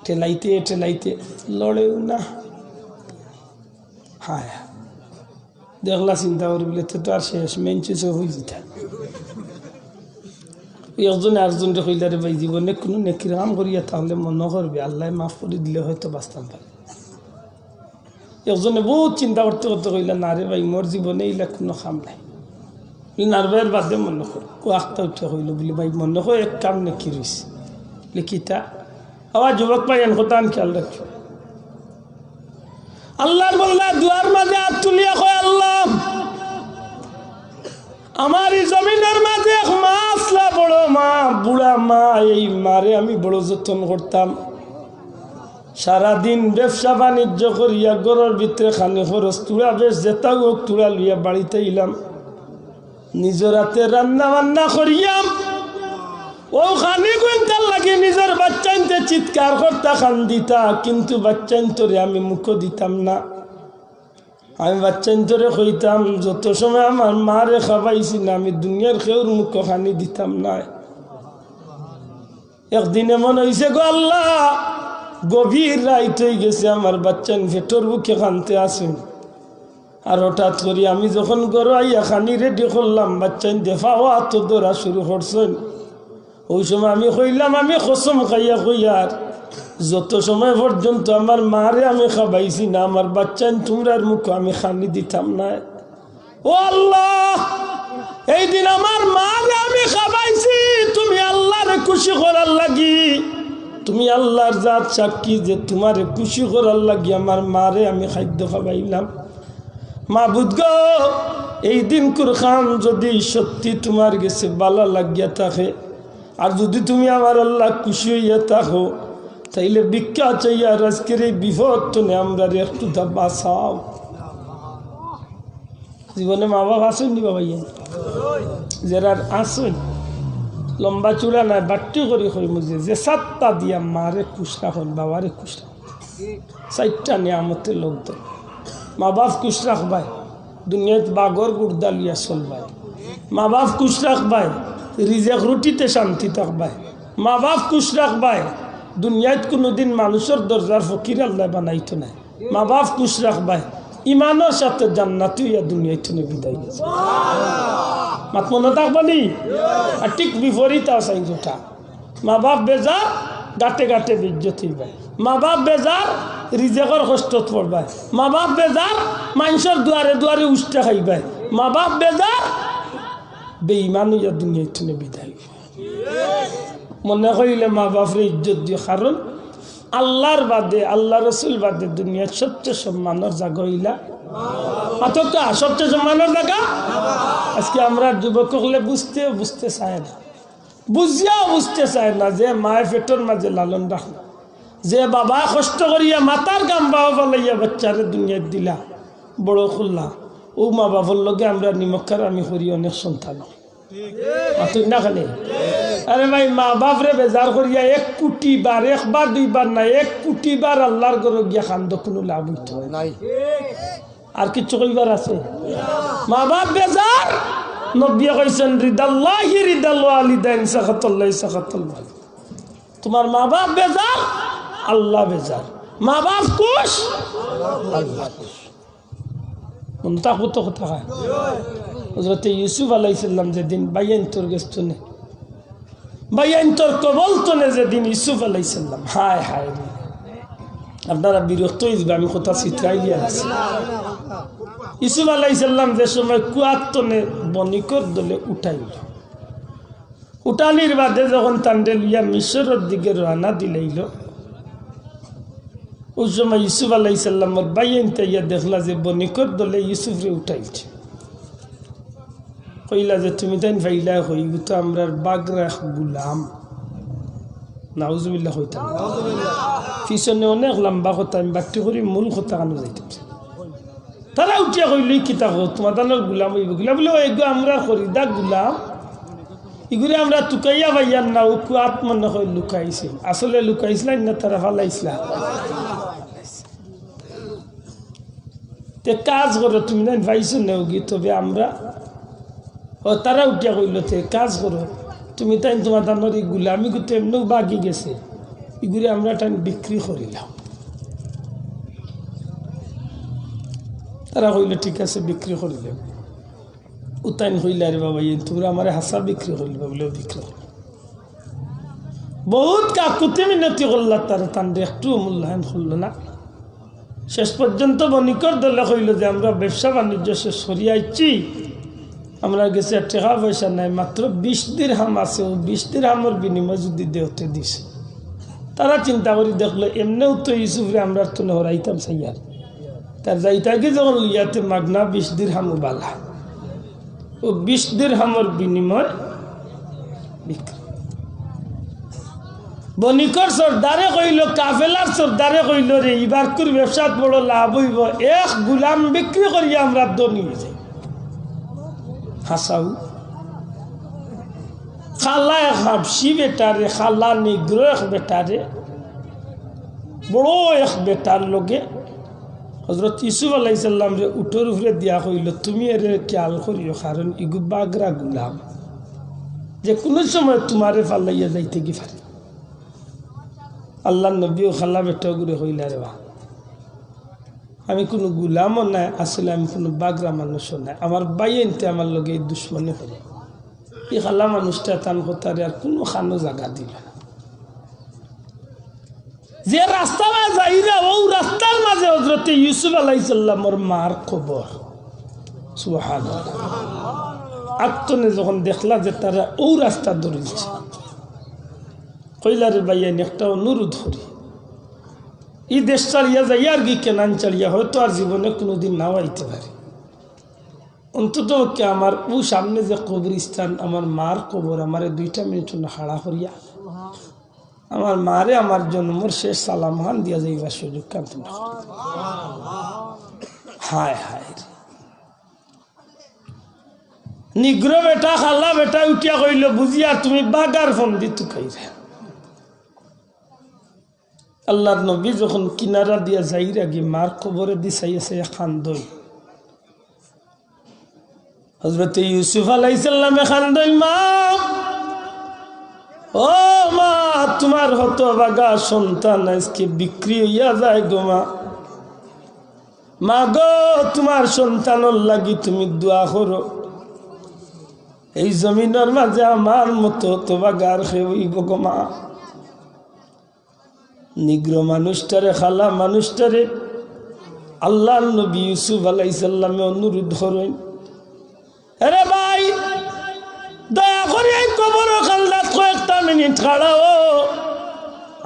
ঠেলাইতে ঠেলাইতে লড়েও না হ্যাঁ দেখলা চিন্তা করি বলে তো আর শেষ মেনচে সব হয়ে যেত একজনে আরেকজনকে কইলা রে ভাই জীবনে কোনো নেকির কাম করিয়া তাহলে মনে করবে আল্লাহ মাফ করে দিলে হয়তো বাঁচতাম পারে একজনে বহুত চিন্তা করতে করতে কইলা না রে ভাই মোর জীবনে এইলা কোনো কাম নাই নারবের বাদে মনে কর কো আখটা উঠে কইল বলে ভাই মনে হয় এক কাম নেকি রয়েছে লিখিতা আবার যুবক ভাই এন কথা খেয়াল রাখো আল্লাহর বল্লা দুয়ার মাঝে হাত তুলিয়া কয় আল্লাহ আমার এই জমিনের মাঝে এক মা আসলা বড় মা বুড়া মা এই মারে আমি বড় যত্ন করতাম সারাদিন ব্যবসা বাণিজ্য করিয়া ঘরের ভিতরে খানি খরচ তুলা বেশ যেতা হোক তুলা লইয়া বাড়িতে ইলাম নিজের হাতে রান্না বান্না করিয়াম ও খানি কুইন্টাল লাগে নিজের বাচ্চাইতে চিৎকার করতা খান দিতা কিন্তু বাচ্চাইন্তরে আমি মুখ দিতাম না আমি বাচ্চাইন্তরে কইতাম যত সময় আমার মারে খাবাইছি না আমি দুনিয়ার কেউর মুখ খানি দিতাম না একদিন এমন হয়েছে গো আল্লাহ গভীর রাইত হয়ে গেছে আমার বাচ্চান ভেতর বুকে খানতে আসেন আর হঠাৎ করি আমি যখন গরু আইয়া খানি রেডি করলাম বাচ্চান দেফাওয়া তো দৌড়া শুরু করছেন ওই সময় আমি কইলাম আমি কসম খাইয়া কইয়ার যত সময় পর্যন্ত আমার মারে আমি খাবাইছি না আমার বাচ্চান তোমরার মুখ আমি খানি দিতাম না ও আল্লাহ এই দিন আমার মারে আমি খাবাইছি তুমি আল্লাহরে খুশি করার লাগি তুমি আল্লাহর জাত সাক্ষী যে তোমারে খুশি করার লাগি আমার মারে আমি খাদ্য খাবাইলাম মাবুদ গো এই দিন কুরখান যদি সত্যি তোমার গেছে বালা লাগিয়া থাকে আর যদি তুমি আমার আল্লাহ খুশি হইয়া থাকো তাইলে ভিক্ষা চাইয়া আজকের এই বিপদ তুমি আমরা একটু বাঁচাও জীবনে মা বাবা আসেননি বাবা যারা আসেন লম্বা চূড়া নাই বাট্টি করে কই মুঝে যে সাতটা দিয়া মারে খুশ রাখুন বাবারে খুশ রাখুন চারটা নিয়ামতের লোক দেয় মা বাপ খুশ রাখবাই দুনিয়াত বাগর গুড়দা লিয়া চলবাই মা বাপ খুশ রাখবাই রিজেক রুটিতে শান্তি থাকবাই মা বাপ খুশ রাখবাই দুনিয়াত কোনোদিন মানুষের দরজার ফকির আল্লাহ বানাইতো না মা বাপ খুশ রাখবাই ইমানের সাথে জান্নাত হইয়া দুনিয়াতে বিদায় গেছে মাত মনে থাকবানি আর ঠিক বিপরীত আছে যেটা মা বাপ বেজার গাটে গাটে বিজ্জত হইবাই মা বাপ বেজার রিজেকর কষ্টত পড়বাই মা বাপ বেজার মানুষের দুয়ারে দুয়ারে উষ্টা খাইবাই মা বাপ বেজার বেঈমান হইয়া দুনিয়াতে বিদায় মনে করিলে মা বাপরে ইজ্জত দিয়ে কারণ আল্লাহর বাদে আল্লাহ রসুল বাদে দুনিয়ার সবচেয়ে সম্মানের জায়গা হইলা মাত্রটা সবচেয়ে সম্মানের জায়গা আজকে আমরা যুবক হলে বুঝতে চায় না বুঝিয়াও বুঝতে চায় না যে মায়ের পেটের মাঝে লালন রাখলা যে বাবা কষ্ট করিয়া মাতার গাম বাবা ফলাইয়া বাচ্চারে দুনিয়ার দিলা বড় করলা ও মা বাবার লগে আমরা নিমক্ষার আমি করি অনেক সন্তান তুই না খালি আরে ভাই মা বাপরে বেজার করিয়া 1 কোটি বার একবার দুইবার না 1 কোটি বার আল্লাহর ঘরে গিয়া খান্দ কোনো লাভ হইতো নাই আর কিছু কইবার আছে মা বাপ বেজার নবী কইছেন রিদাল্লাহি রিদাল ওয়ালিদাইন সাখাতুল্লাহি সাখাতুল ওয়ালিদ তোমার মা বাপ বেজার আল্লাহ বেজার মা বাপ খুশ আল্লাহ খুশ উনতা কত কথা হয় হযরত ইউসুফ আলাইহিস সালাম যেদিন বাইয়ান্তর গেছতনে বাইয়ান্তর কবলতনে যেদিন ইউসুফ আলাইহিস সালাম হায় হায় আপনারা বিরক্ত হইবে আমি কথা চিত্রাইয়া আছি ইউসুফ আলাইহিস সালাম যে সময় কুয়াতনে বনিকর দলে উঠানির বাদে যখন তান্ডে লিয়া মিশরের দিকে রওনা দিলাইল ওই সময় ইউসুফ আলাইহিস সালামের বাইয়ানতে ইয়া দেখলা যে বনিকর দলে ইউসুফরে উঠাইছে কইলা যে তুমি তাই ভাইলা হই তো আমরার বাগরা গুলাম নাউজুবিল্লাহ হইতা পিছনে অনেক লম্বা কথা আমি বাক্তি করি মূল কথা কানো যাইতাম তারা উঠিয়া কইলই কিতা হো তোমার দানোর গুলাম হইব গিলা বলে এগো আমরা খরিদা গুলাম এগুলি আমরা তুকাইয়া ভাইয়ার না ও আত্মন হয়ে লুকাইছিল আসলে লুকাইছিলেন না তারা ফালাইছিলা তে কাজ করো তুমি না ভাইছো নেও গি তবে আমরা ও তারা উঠিয়া কইল তে কাজ করো তুমি তাই তোমার দানোর এগুলো আমি কিন্তু এমনিও বাগি গেছে এগুলি আমরা টাইম বিক্রি করিলাম তারা কইল ঠিক আছে বিক্রি করিলাম উতাইন হইলে রে বাবা তোমরা আমার হাসা বিক্রি করিবা বলে বিক্রি করল বহুত কাকুতি মিনতি করল তারা তান্ডে একটু মূল্যায়ন করলো না শেষ পর্যন্ত বণিকর দলে কইল যে আমরা ব্যবসা বাণিজ্য শেষ সরিয়াইছি আমরা গেছে টাকা পয়সা নাই মাত্র 20 দিরহাম আছে ও 20 দিরহামের বিনিময় যদি দেওতে দিছে তারা চিন্তা করি দেখলো এমনিও তো ইউসুফরে আমরা তো হরাইতাম সাইয়ার তার যাইতাকে যখন লিয়াতে মাগনা 20 দিরহাম বালা ও 20 দিরহামের বিনিময় বিক্রি বণিকর সর্দারে কইল কাফেলার সর্দারে কইল রে এবার করে ব্যবসাত বড় লাভ হইব এক গুলাম বিক্রি করিয়া আমরা ধনী হয়ে যাই হাসাও খালা এক হাবসি বেটারে খালা নিগ্র এক বেটারে বড় এক বেটার লগে হযরত ইউসুফ আলাইহিস সালাম রে উঠোর উপরে দিয়া কইল তুমি এর খেয়াল করিও কারণ ইগু বাগরা গুলাম যে কোনো সময় তোমারে ফালাইয়া যাইতে কি পারে আল্লাহর নবীও খালা বেটা করে কইলা রে আমি কোনো গুলামও নাই আসলে আমি কোনো বাগরা মানুষও নাই আমার বাইনতে আমার লগে দুশ্মনী করে এই খালা মানুষটা তান কথারে আর কোনো খানো জায়গা দিল না যে রাস্তা যাইরা ও রাস্তার মাঝে হযরত ইউসুফ আলাইহিস সালামের মার খবর সুবহানাল্লাহ আত্মনে যখন দেখলা যে তারা ও রাস্তা ধরেছে কইলারে বাইয়ান একটা অনুরোধ করি এই দেশ চালিয়া যাই আর কি কেনান চালিয়া হয়তো আর জীবনে কোনোদিন নাও আইতে পারে অন্তত কে আমার ও সামনে যে কবরস্থান আমার মার কবর আমার 2টা মিনিট না হাড়া করিয়া আমার মারে আমার জন্মর শেষ সালাম হান দিয়া যাইবার সুযোগ কান্ত হায় হায় নিগ্র বেটা খালা বেটা উঠিয়া কইল বুঝিয়া তুমি বাগার ফোন দিতু খাইরে আল্লাহর নবী যখন কিনারা দিয়া যাইর আগে মার কবরে দিছাইছে খান্দই হযরত ইউসুফ আলাইহিস সালামে খান্দই মা ও মা তোমার হতভাগা সন্তান আজকে বিক্রি হইয়া যায় গো মা গো তোমার সন্তানের লাগি তুমি দোয়া করো এই জমিনের মাঝে আমার মতো হতভাগার হইব গো মা নিগ্র মানুষটারে খালা মানুষটারে আল্লাহর নবী ইউসুফ আলাইহিস সালামে অনুরোধ করেন আরে ভাই দয়া করে এই কবর খান্দাত কয়েকটা মিনিট খাড়াও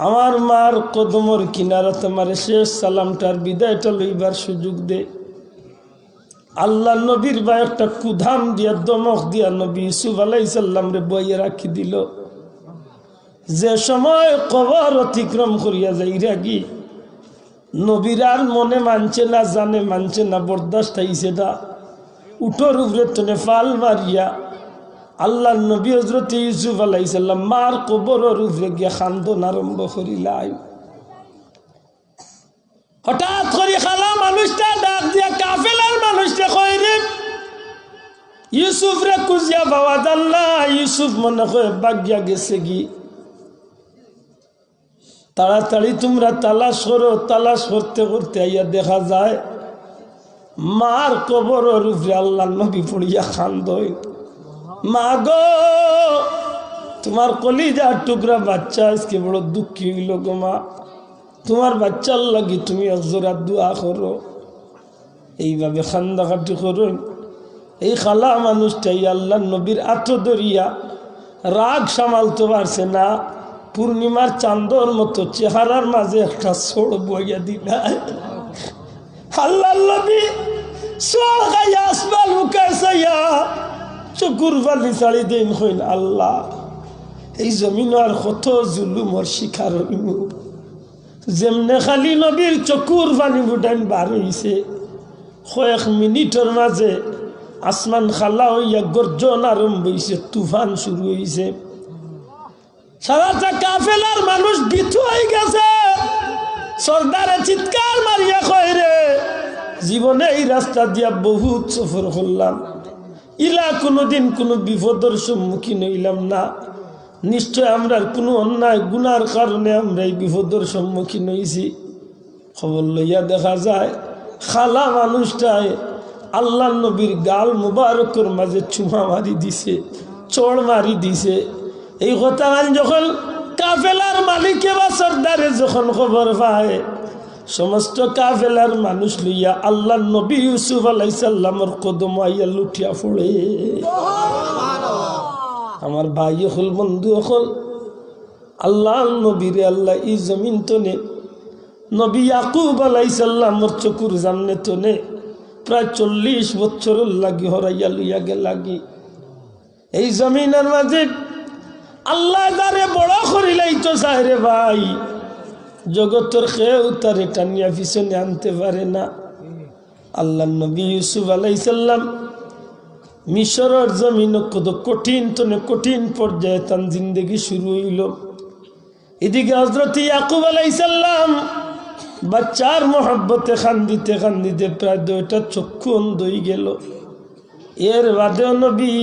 আমার মার কদমর কিনারা তোমার শেষ সালামটার বিদায়টা লইবার সুযোগ দে আল্লাহর নবীর বা একটা কুধাম দিয়া দমক দিয়া নবী ইউসুফ আলাইহিস সালাম রে বইয়ে রাখি দিল যে সময় কবর অতিক্রম করিয়া যাইরা কি নবীর আর মনে মানছে না জানে মানছে না বরদাস্ত হইছে না উঠোর উপরে তনে ফাল মারিয়া আল্লাহ নবী হজরত ইউসুফ আলাইহিস সালাম মার কবরের উপরে গিয়া খান্দন আরম্ভ করিলাই। হঠাৎ করে খালা মানুষটা ডাক দিয়া কাফেলার মানুষটা কইরে ইউসুফ রে খুঁজিয়া পাওয়া জানলা। ইউসুফ মনে করে বাগিয়া গেছে গি, তাড়াতাড়ি তোমরা তালাশ করো। তালাশ করতে করতে আইয়া দেখা যায় মার কবরের উপরে আল্লাহ নবী পড়িয়া খান্দই। মা গো, তোমার কলিজার টুকরা বাচ্চা আজকে বড় দুঃখী হইল গো মা, তোমার বাচ্চার লাগি তুমি একজোড়া দোয়া করো। এইভাবে খান্দাখাটি করো। এই খালা মানুষটাই আল্লাহ নবীর আত্ম দরিয়া রাগ সামালতে পারছে না। পূর্ণিমার চাঁদর মতো চেহারার মাঝে একটা ছোড় বইয়া দিলায়। আল্লাহ নবী সোয়া খাইয়া আসমান উকাইছাইয়া চকুর পানি ছাড়ি দিন হইন আল্লাহ, এই জমিন আর কত জুলুমর শিকার হইব। যেমনে খালি নবীর চকুর পানি ফুটাইন বার হইছে, কয়েক মিনিটের মাঝে আসমান খালা হইয়া গর্জন আরম্ভ হইছে, তুফান শুরু হইছে। সারাটা কাফেলার মানুষ বিথু হয়ে গেছে। সর্দারে চিৎকার মারিয়া কয় রে, জীবনে এই রাস্তা দিয়া বহুত সফর করলাম, ইলা কোনোদিন কোনো বিপদের সম্মুখীন হইলাম না। নিশ্চয় আমরা কোনো অন্যায় গুনার কারণে আমরা এই বিপদের সম্মুখীন হয়েছি। খবর লইয়া দেখা যায় খালা মানুষটায় আল্লাহ নবীর গাল মুবারকের মাঝে চুমা মারি দিছে, চড় মারি দিছে। এই কথা যখন কাফেলার মালিকে বা সর্দারে যখন খবর পায়, সমস্ত কাফেলার মানুষ লইয়া আল্লাহ নবী ইউসুফ আলাইহিস সালামের কদম আইয়া লুটিয়া পড়ে। আমার ভাই হল বন্ধু হল আল্লাহ নবীরে আল্লাহ এই জমিন তনে নবী ইয়াকুব আলাইহিস সালামের চকুর সামনে তনে প্রায় 40 বছর লাগি হরাইয়া লইয়া গে লাগি। এই জমিনের মাঝে আল্লাহ যারে বড় করিলাই তো চাই ভাই, জগতের কেউ তারে টানিয়া পিছনে আনতে পারে না। আল্লাহ নবী ইউসুফ আলাইহিস সালাম মিশরের জমিন কত কঠিন তনে কঠিন পর্যায়ে তার জিন্দগি শুরু হইল। এদিকে হযরত ইয়াকুব আলাইহিস সালাম বাচ্চার মহব্বতে কান্দিতে কান্দিতে প্রায় 2টা চক্ষু অন্ধ হয়ে গেল। এর বাদেও নবী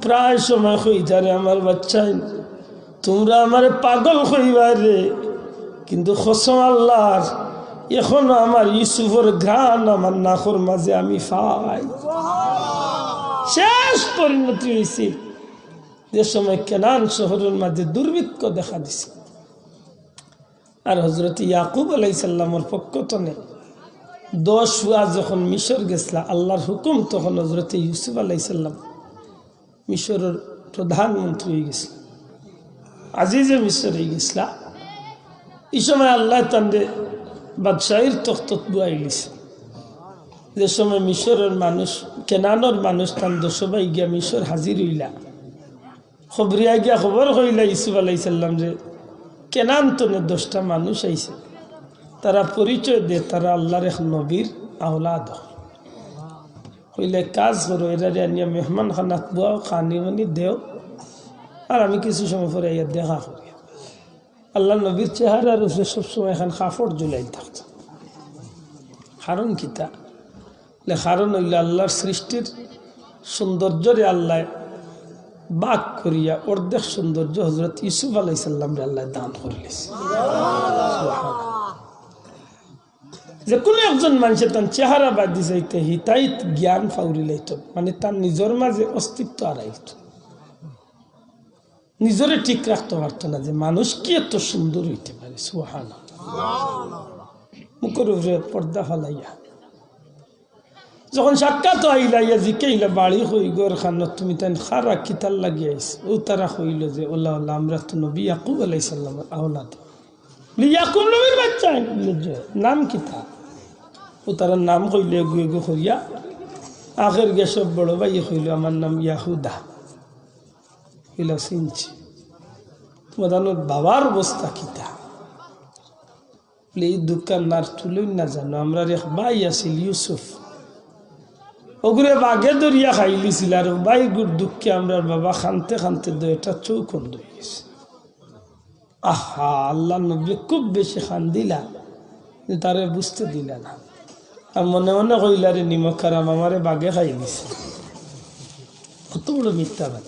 প্রায় সময় কইতারে, আমার বাচ্চাই তোমরা আমার পাগল কইবার রে, কিন্তু কসম আল্লাহর এখনো আমার ইউসুফের ঘ্রাণ আমার নাকর মাঝে আমি পাই। শেষ পরিণতি হয়েছে যে সময় কেনান শহরের মাঝে দুর্ভিক্ষ দেখা দিছে। আর হযরত ইয়াকুব আলাইহিস সালামের পক্ষ তনে 10 হুয়া যখন মিশর গেছলা আল্লাহর হুকুম, তখন হযরত ইউসুফ আলাইহিস সালাম মিশরের প্রধানমন্ত্রী হয়ে গেছিল, আজিজে মিশর হয়ে গেছিলা। এই সময় আল্লাহ তান্ডে বাদশাহীর তখ্তত বুয়াই গেছে। যে সময় মিশরের মানুষ কেনানোর মানুষ তান সবাই গিয়া মিশর হাজির হইলা, খবরিয়া গিয়া খবর হইলা ইউসুফ আলাইহিস সালাম যে কেনান তনে 10টা মানুষ আইছে, তারা পরিচয় দে তারা আল্লাহর এক নবীর আওলাদ। হইলে কাজ করো, এরা নিয়ে মেহমান খানাত বুয়াও, খানি মানি দেও, আর আমি কিছু সময় পরে ইয়া দেখা করি। আল্লাহ নবীর চেহারার উপরে সবসময় এখন কাপড় ঝুলাই থাকত। কারণ কিতা? কারণ হইলে আল্লাহর সৃষ্টির সৌন্দর্যরে আল্লাহ বাক করিয়া অর্ধেক সৌন্দর্য হযরত ইউসুফ আলাইহিস সালামরে আল্লাহ দান করলেন। যে কোনো একজন মানুষের তার চেহারা বাদ যাইতে হিতাই জ্ঞান ফাউরি লাইত, মানে তার নিজের মাঝে অস্তিত্ব হারাইত, নিজরে ঠিক রাখতে পারত না যে মানুষ কি এত সুন্দর হইতে পারে। সুবহানাল্লাহ। মুখের উপরে পর্দা ফালাইয়া যখন সাক্ষাৎ আইলাইয়া জিকাইলা বাড়ি হই গর খানত তুমি তাই খারা কিতাল লাগি আইস, ও তারা হইল যে ওলা ওলা আমরা তো নবী ইয়াকুব আলাইহিস সালামের আওলাদ। ইয়াকুব নবীর বাচ্চা, নাম কিতা? ও তারা নাম কইলে গুয়ে গু করিয়া আখের গে সব বড় ভাই কইল আমার নাম ইয়াহুদা। কইলা চিনছি, তোমার বাবার অবস্থা কিতা? এই দোকান আর তুলই না জানো, আমরা এক ভাই আছিল ইউসুফ, ওগুলো বাঘে দরিয়া খাইলিছিল আর বাই গুড় দুঃখে আমরা বাবা খানতে খানতে এটা চৌক হয়ে গেছে। আহা, আল্লাহ নবী খুব বেশি খান দিলা, তারে বুঝতে দিলা না। আর মনে মনে কইলারে নিমক খারাপ আমারে বাঘে খাই দিছে। কত বড় মিথ্যাবাদ।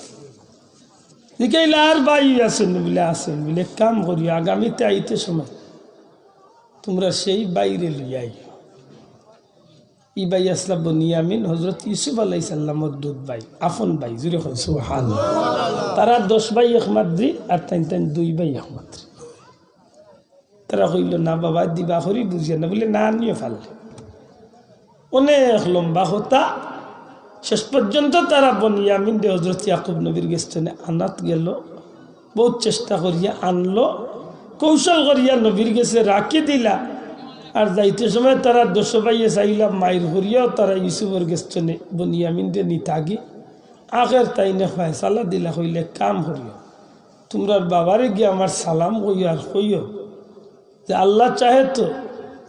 জিকাইলা আর বাই আসেন বলে কাম করি আগামীতে আইতে সময় তোমরা সেই বাইরে লইয়াই। ই বাই আসলা বনিয়ামিন হজরত ইউসুফ আলাইহিস সালামর দুধ ভাই, আফন ভাই, জুড়ে হন সুবহানাল্লাহ। তারা 10 ভাই এক মাদ্রি আর তাই 2 ভাই এক মাদ্রি। তারা কইল না বাবা দিবা করি বুঝিয়া না, বলে না নিয়ে ফেললে। অনেক লম্বা হতা, শেষ পর্যন্ত তারা বনিয়ামিন দে হজরত ইয়াকুব নবীর গেস্টনে আনাত গেল। বহুত চেষ্টা করিয়া আনলো, কৌশল করিয়া নবীর গেছে রাখি দিলা। আর যাইতে সময় তারা 10 ভাইয়ে চাইলাম মায়ের করিয়াও তারা ইউসুফের গেস্টনে বনিয়ামিন দে নিতাগি আখের তাই না ফয়সালা দিলা, হইলে কাম করিও তোমরা বাবারে গিয়ে আমার সালাম কইও আর কইও যে আল্লাহ চাহে তো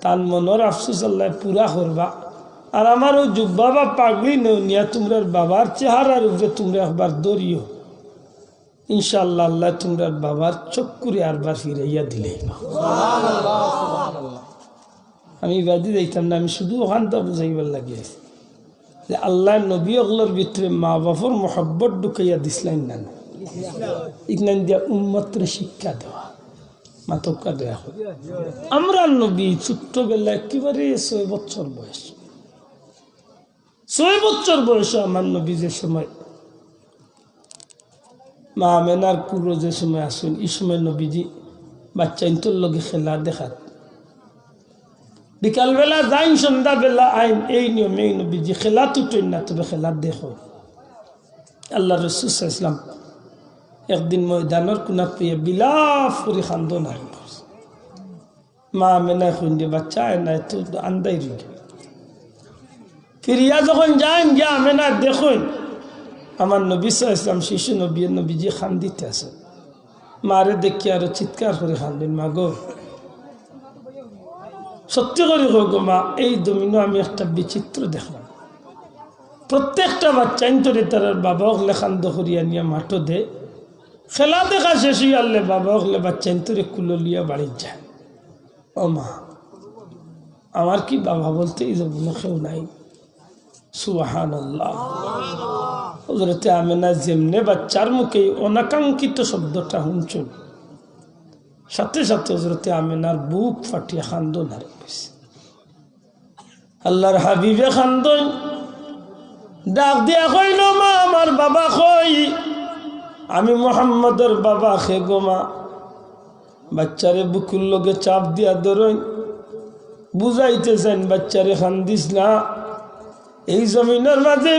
তার মনের আফসোস আল্লাহ পুরা করবা। আর আমার ওই জুব্বা বা পাগলি নেও নিয়া তোমরা বাবার চেহারার উপরে তোমরা একবার দৌড়িও, ইনশাআল্লাহ আল্লাহ তোমরা বাবার চক্কুরে আরবার ফিরাইয়া দিলেই। আমি বাদি যাইতাম না, আমি শুধু ওখানটা বুঝাইবার লাগিয়েছি যে আল্লাহ নবী ওগুলোর ভিতরে মা বাপর মহব্বত ঢুকাইয়া দিসলেন না, ইগনান দিয়া উম্মতরে শিক্ষা দেওয়া, মাতকা দেওয়া। আমরা নবী ছোট্টবেলা একেবারে 6 বছর বয়স, 6 বছর বয়সে আমার নবী যে সময় মা আমেনার পুরো যে সময় আসুন, এই সময় নবীজি বাচ্চা ইন্তর লগে খেলা দেখাত। বিকালবেলা যাইন, সন্ধ্যাবেলা আইন, এই নিয়মে নবীজি খেলা তুটেন না, তবে খেলা দেখো। আল্লাহ রাসূল সাল্লাল্লাহু আলাইহি ওয়াসাল্লাম একদিন ময়দানের কোনাত পেয়ে বিলাপ করে খান্দন আরম্ভ করছে। মা আমেনা খুঁজে বাচ্চা নাই তো আন্দাই রইল। ফিরিয়া যখন যান গিয়া আমেনা দেখুন আমার নবী সাল্লাল্লাহু আলাইহি ওয়াসাল্লাম শিশু নবীজি খান্দিতে আছে। মারে দেখি আরো চিৎকার করে খান্দেন, মা গো সত্যি করে হোক মা, এই জমিনও আমি একটা বিচিত্র দেখলাম। প্রত্যেকটা বাচ্চা ইন্তরে তার বাবা হলে খান্দ করিয়া নিয়ে মাঠো দে, খেলা দেখা শেষ হইয়া আনলে বাবা হলে বাচ্চা ইন্তরে কুলো লিয়া বাড়ি যায়। ও মা, আমার কি বাবা বলতে এই জমিন কেউ নাই। সুবহানাল্লাহ। হযরতে আমেনা যেমনে বাচ্চার মুখে অনাকাঙ্ক্ষিত শব্দটা শুনছেন, সাথে সাথে হযরতে আমেনার বুক ফাটিয়া খান্দন হারে গেছে। আল্লাহর হাবিবে খান্দন ডাক দিয়া কইল, মা আমার বাবা কই? আমি মুহাম্মদের বাবা খে গো মা। বাচ্চারে বুকুর লগে চাপ দিয়া ধরেন, বুঝাইতেছেন বাচ্চারে খান্দিস না, এই জমিনের মাঝে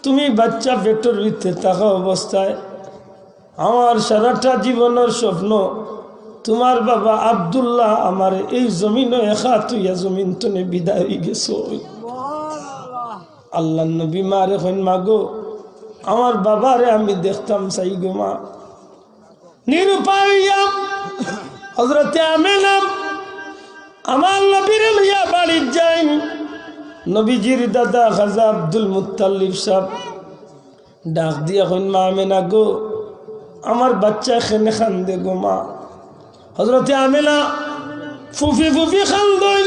তুমি বাচ্চা পেটের ভিতরে থাকা অবস্থায় আমার সারাটা জীবনের স্বপ্ন তোমার বাবা আব্দুল্লাহ আমার এই জমিনে একা তুইয়া জমিন তনে বিদায় হয়ে গেছ। আল্লাহ নবী মারে কইন, মা গো আমার বাবারে আমি দেখতাম চাই গো মা। নিরুপায় হযরতে আমেনা আমার নবীর লইয়া বাড়ি যাই। নবীজির দাদা খাজা আব্দুল মুত্তালিব সাহেব ডাক দিয়া কইন, মা আমেনা গো আমার বাচ্চা এখানে খান্দে গো মা। হযরতে আমেনা ফুফি ফুফি খান্দই,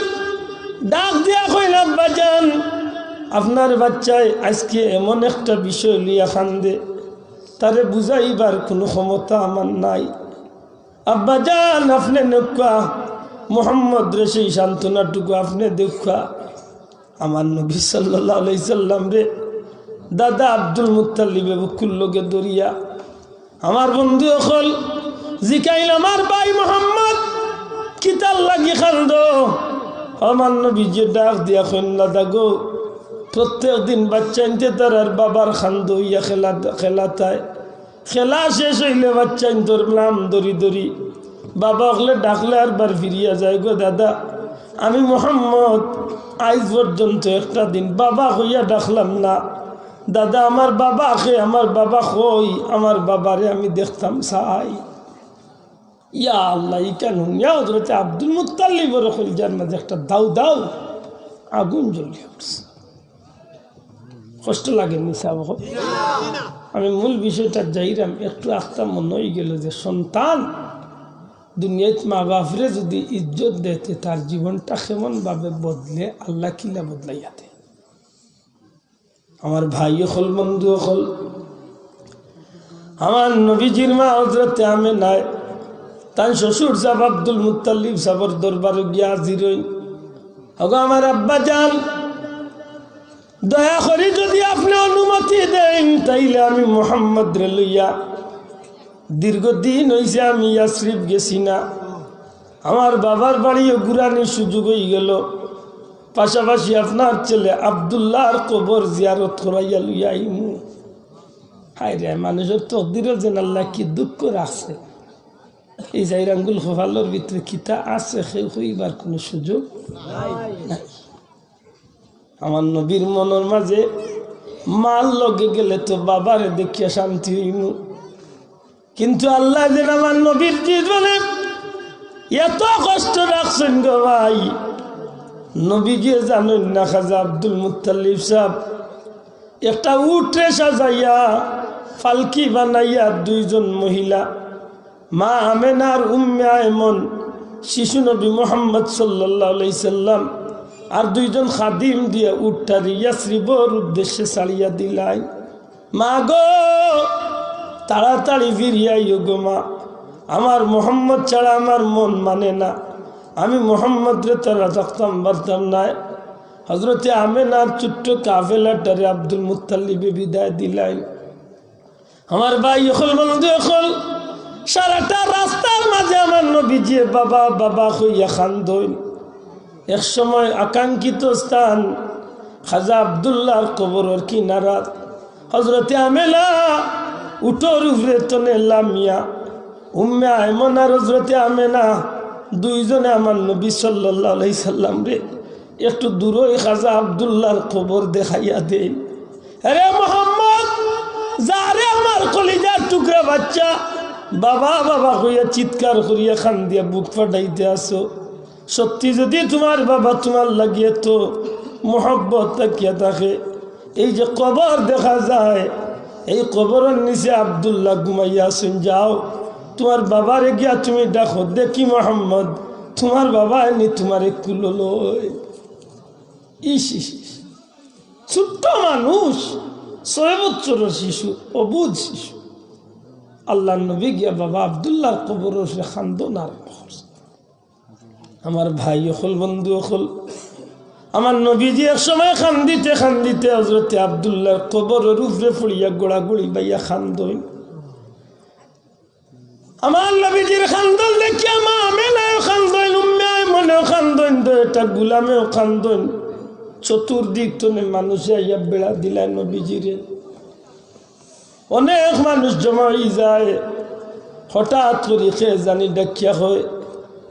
ডাক দিয়া কইন, আব্বা জান আপনার বাচ্চায় আজকে এমন একটা বিষয় লিয়া খান্দে, তারে বুঝাইবার কোনো ক্ষমতা আমার নাই। আব্বা জান আপনি নেকা মুহাম্মদ রে সেই সান্ত্বনাটুকু আপনি দেখা। আমার নবী সাল্লাল্লাহু আলাইহি সাল্লাম রে দাদা আব্দুল মুত্তালিবে বুকুর লগে দরিয়া আমার বন্ধু হল জিকাইল, আমার ভাই মোহাম্মদ কিতাল লাগি খান্দ। আমার নবী যে ডাক দিয়া কইন, দাদা গো প্রত্যেক দিন বাচ্চা আনতে তার আর বাবার খান্দ হইয়া খেলাতায়, খেলা শেষ হইলে বাচ্চা আনতর নাম দরি দরি বাবা হলে ডাকলে আর বার ফিরিয়া যায় গো দাদা। আমি মোহাম্মদ আজ পর্যন্ত একটা দিন বাবা হইয়া ডাকলাম না। দাদা আমার বাবা খে, আমার বাবা কই, আমার বাবারে আমি দেখতাম চাই। ইয়া আল্লাহ, ই কেন হযরতে আব্দুল মুত্তালিবের কলিজার মাঝে একটা দাউ দাউ আগুন জ্বলিয়ে উঠছে। কষ্ট লাগেনি সাহেব? আমি মূল বিষয়টা যাইরাম একটু আখটা মনে হয়ে গেল যে সন্তান দুনিয়ায় মা বাপরে যদি ইজ্জত দেতে তার জীবনটা কেমনভাবে বদলে আল্লাহ কিলা বদলাইয়াতে। আমার ভাই হল বন্ধু হল, আমার নবীজির মা হযরতে আমেনা তার শ্বশুর সাহেব আব্দুল মুত্তালিব সাহেবের দরবারে গিয়া হাজির হইন। ওগো আমার আব্বা জান, দয়া করে যদি আপনি অনুমতি দেন তাইলে আমি মুহাম্মদ রে লইয়া, দীর্ঘদিন হইছে আমি ইয়াসরিব গেছি না, আমার বাবার বাড়িও ঘুরানোর সুযোগ হয়ে গেল, পাশাপাশি আপনার ছেলে আব্দুল্লাহর কবর জিয়ারত করাইয়া লইয়া আইমু। হায় রে, মানুষের তকদিরও যেন আল্লাহ কি দুঃখ রাখছে। এই জাইরাঙ্গুল খোফালোর ভিতরে কিতা আছে সেই হইবার কোনো সুযোগ নাই। আমার নবীর মনের মাঝে মাল লগে গেলে তো বাবারে দেখিয়া শান্তি হইমু, কিন্তু আল্লাহ যেন আমার নবীর জীবনে এত কষ্ট রাখছেন গো ভাই। নবীজি জানেন না খাজা আব্দুল মুত্তালিব সাহেব একটা উঠে সাজাইয়া ফালকি বানাইয়া দুইজন মহিলা মা আমেনার উম্মে আয়মন শিশু নবী মুহাম্মদ সাল্লাল্লাহু আলাইহি সাল্লাম আর দুইজন খাদিম দিয়ে উঠটা ইয়াসরিবর উদ্দেশ্যে ছাড়িয়া দিলাই। মা গো তাড়াতাড়ি ফিরিয়াইও গো মা, আমার মোহাম্মদ ছাড়া আমার মন মানে না, আমি মোহাম্মদ রে তারা থাকতাম পারতাম না। হজরতে আমেনার ছোট্ট কাফেলাটারে আব্দুল মুত্তালিবে বিদায় দিলাই। আমার ভাই হল বন্ধু হল, সারাটা রাস্তার মাঝে আমার নবীজি বাবা বাবা হইয়া খান্দইন। এক সময় আকাঙ্ক্ষিত স্থান খাজা আব্দুল্লাহর কবরের কিনারা হজরতে আমেনা উঠোর উপরে তনে লামিয়া উম্মে আয়মন আর হজরতে আমেনা দুইজনে আমার নবী সাল্লাল্লাহু আলাইহি সাল্লাম রে একটু দূরে খাজা আব্দুল্লাহর কবর দেখাইয়া দেন। আরে মোহাম্মদ, যারে আমার কলিজার টুকরা বাচ্চা বাবা বাবা কইয়া চিৎকার করিয়া খান দিয়া বুক ফাটাইতে আসো, সত্যি যদি তোমার বাবা তোমার লাগিয়ে তো মোহব্বত তাকিয়া থাকে, এই যে কবর দেখা যায় এই কবরের নিচে আব্দুল্লাহ ঘুমাইয়া শুন, যাও তোমার বাবারে গিয়া তুমি দেখো, দেখি মোহাম্মদ তোমার বাবা এনে তোমার কুলো। ইস ছোট্ট মানুষ, 6 বছরের শিশু, অবুঝ শিশু, আল্লাহ নবী গিয়া বাবা আব্দুল্লাহর কবরের খান্দন আরম্ভ করছে। আমার ভাই হল বন্ধু হল, আমার নবীজি এক সময় খান্দিতে খান্দিতে হযরতে আব্দুল্লাহর কবরের উপরে পড়িয়া গোড়াগুড়ি বাইয়া খান্দইন। আমার নবীজির খান্দন দেখিয়া মা আমেনাও খান্দইন, উম্মে আয়মনেও খান্দইন, এটা গুলামেও খান্দইন। চতুর্দিক তনে মানুষে আইয়া বেড়া দিলেন নবীজিরে। অনেক মানুষ জমা হয়ে যায়। হঠাৎ করে খেয়ে জানি ডাকিয়া হয়,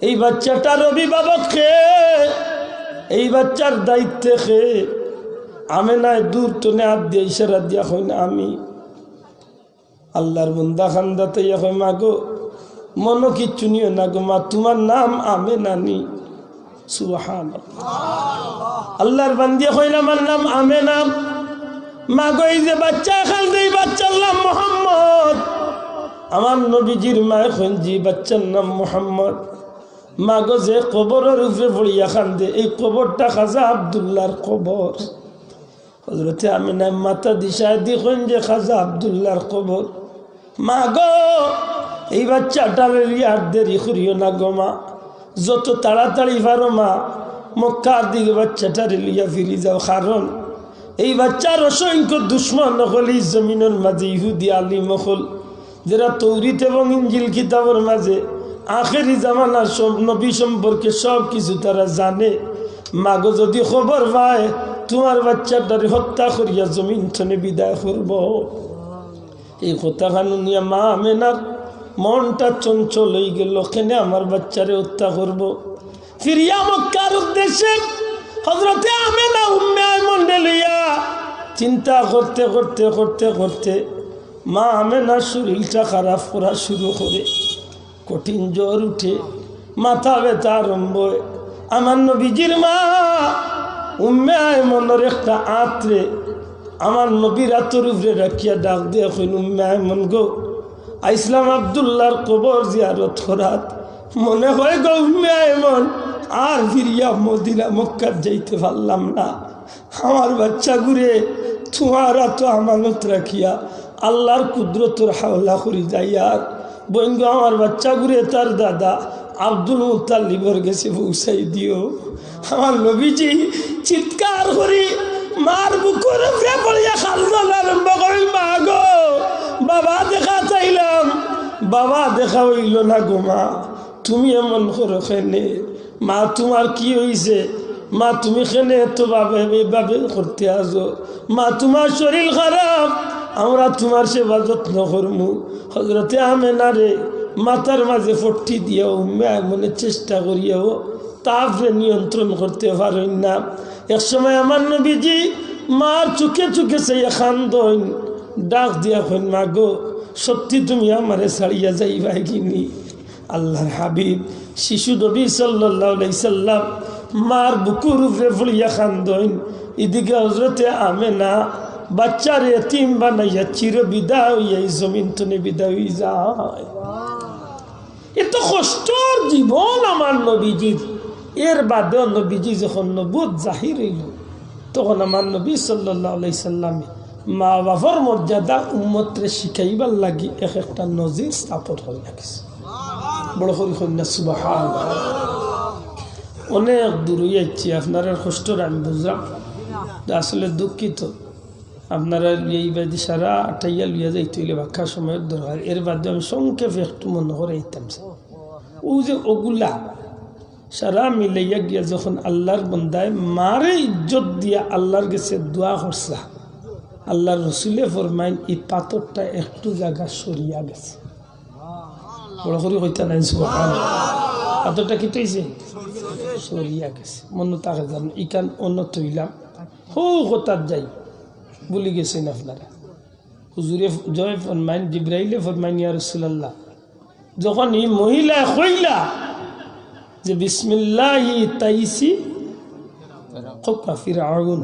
এই বাচ্চাটার অভিভাবক খেয়ে, এই বাচ্চার দায়িত্বে খেয়ে আমেনায় দূর তনে হাত দিয়ে ইশারা দিয়া হয় না আমি। আল্লাহর বন্দা খান্দাতে হয়, মা গো মনো কিচ্ছু নিও না গো মা, তোমার নাম আমেনা নি। সুবহানাল্লাহ। আল্লাহর বান্দিয়া হয় না আমার নাম আমেনা। মা গো এই যে বাচ্চা খান, এই বাচ্চার নাম মোহাম্মদ। আমার নবীজির মায়ের খঞ্জি বাচ্চার নাম মোহাম্মদ। মা গো যে কবরের উপরে পড়িয়া খান্দে, এই কবরটা খাজা আব্দুল্লাহর কবর। হযরতে আমিনা মাথা দিশায় দেখুন যে খাজা আব্দুল্লাহর কবর। মা গো এই বাচ্চাটার আর দেরি করিও না গো মা, যত তাড়াতাড়ি পারো মা মক্কার দিকে বাচ্চাটার লিয়া ফিরে যাও, কারণ এই বাচ্চার অসংখ্য দুশ্মন হল এই জমিনের মাঝে ইহুদি আলিম হল, যারা তৌরিত এবং ইঞ্জিল কিতাবের মাঝে আখেরি জামানার সব নবী সম্পর্কে সব কিছু তারা জানে। মাগো যদি খবর পায় তোমার বাচ্চাটারে হত্যা করিয়া জমিন থনে বিদায় করব, এই কথা কানুনিয়া মা আমেনার মনটা চঞ্চল হয়ে গেল, কেনে আমার বাচ্চারে হত্যা করব। ফিরিয়া মক্কার উদ্দেশ্যে হযরতে আমেনা উম্মে আয়মন লইয়া চিন্তা করতে করতে করতে করতে মা আমেনার শরীরটা খারাপ করা শুরু করে, কঠিন জ্বর উঠে, মাথা ব্যথা আরম্ভ। আমার নবীজির মা উম্মে আয়মনের একটা আত্রে আমার নবীর আতর উপরে রাখিয়া ডাক দিয়া কইন এমন গো আইসলাম আব্দুল্লাহর কবর জিয়ারত করাত মনে হয় গো এমন আর ফিরিয়া মদিনা মক্কাত যাইতে পারলাম না। আমার বাচ্চা ঘুরে তোমার তো আমানত রাখিয়া আল্লাহর কুদরতর হাওলা করি যাইয়ার বইন আমার বাচ্চা ঘুরে তার দাদা আব্দুল মুত্তালিবর গেছে পৌঁছাই দিও। আমার নবীজি চিৎকার করি মার বুকুর উপরে পড়িয়া খালদন আরম্ভ করিল মা গো বাবা দেখা চাইলাম বাবা দেখা হইল না গো মা তুমি এমন করো খেনে মা তোমার কি হয়েছে মা তুমি খেনে এত ভাবে করতে আসো মা তোমার শরীর খারাপ আমরা তোমার সেবা যত্ন করমু। হজরতে আমেনারে মাথার মাঝে ফট্টি দিয়েও মনে চেষ্টা করিয়াও তাপরে নিয়ন্ত্রণ করতে পারেন না। একসময় আমার নবীজি মার চুকে চুকে সেই খান্দন ডাক দিয়া কইন মা গো সত্যি তুমি আমারে ছাড়িয়া যাইবাই কিনি। আল্লাহর হাবিব শিশু নবী সাল্লাল্লাহু আলাইহি সাল্লাম মার বুকুর উপরে ফুলিয়া খান্দন এদিকে হজরতে আমেনা বাচ্চার এতিম বানাইয়া চির বিদায় হইয়া এই জমিন তনে বিদায় হয়ে যায়। এত কষ্টর জীবন আমার নবীজির। এর বাদেও নবীজি যখন নবুয়ত জাহির হইল তখন আমার নবী সাল্লাল্লাহু আলাইহি সাল্লামে মা বাবার মর্যাদা উম্মতরে শিখাইবার লাগি একটা নজির স্থাপন হয়ে গেছে। বড় করি কন্যা সুবহানাল্লাহ। অনেক দূর হইয়াছি আপনারা কষ্টর আমি বুঝলাম আসলে দুঃখিত আপনারা এই বাদি সারা আটাইয়া লইয়া যাইতে হইলে বাক্কা সময়ের দরকার। এর বাদে আমি সংক্ষেপে একটু মনে করে আইতাম ও যে ওগুলা সারা মিলাইয়া গিয়া যখন আল্লাহর বন্দায় মারে ইজ্জত দিয়া আল্লাহর কাছে দোয়া করছা আল্লাহর রসুলে ফরমাইন এই পাথরটা একটু জায়গা সরিয়া গেছে। বড় করে হইতা নাই সুবহানাল্লাহ। পাথরটা কি তৈছে সরিয়া গেছে মনে তাকে জান ইকান অন্য তৈলাম হো হতার যাই বলি গেছেন আপনারা। হুজুরে জয় ফরমাইন জিব্রাইলে ফরমাইন ইয়া রাসূলুল্লাহ যখন এই মহিলা কইলা যে বিসমিল্লাহি তাইসি কফা ফিরাউন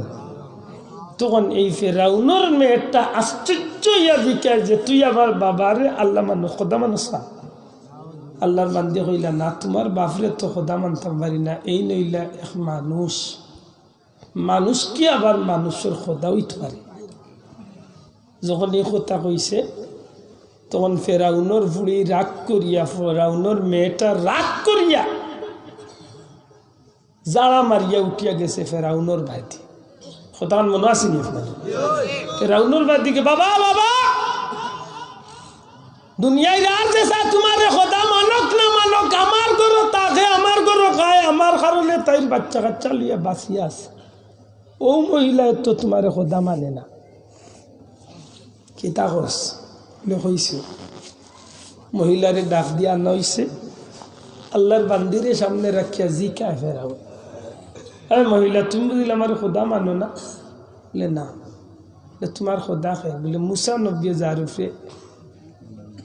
তখন এই ফেরাউনের মেয়েটা আশ্চর্য ইয়া জিজ্ঞাসা যে তুই আমার বাবারে আল্লাহ মানু খোদা মানুষ না। আল্লাহর বান্দে কইলা না তোমার বাপরে তো খোদা মানতাম পারি না এই নইলা এক মানুষ মানুষ কি আবার মানুষের খোদা হইতে পারে। যখন এই কথা কইছে তখন ফেরাউনের বুড়ি রাগ করিয়া ফেরাউনের মেয়েটা রাগ করিয়া জাড়া মারিয়া উঠিয়া গেছে ফেরাউনের ভাইটি। খোদান মনে আসেনি আপনার ফেরাউনের ভাইটিকে বাবা বাবা দুনিয়ায় আর যেসা তোমার খোদা মানক না মানক আমার গরো তাকে আমার গরো খায় আমার কারণে তাই বাচ্চা কাচ্চা লিয়া বাঁচিয়া আছে। ও মহিলায় তো তোমার খোদা মানে না কিতা করস হয়েছে মহিলারে ডাক দিয়া আনা হয়েছে আল্লাহর বান্দিরে সামনে রাখিয়া জিকায় ফেরাও আরে মহিলা তুমি বুঝলে আমার খোদা মানো না বলে না তোমার খোদা খায় বলে মুসা নবী যার উপরে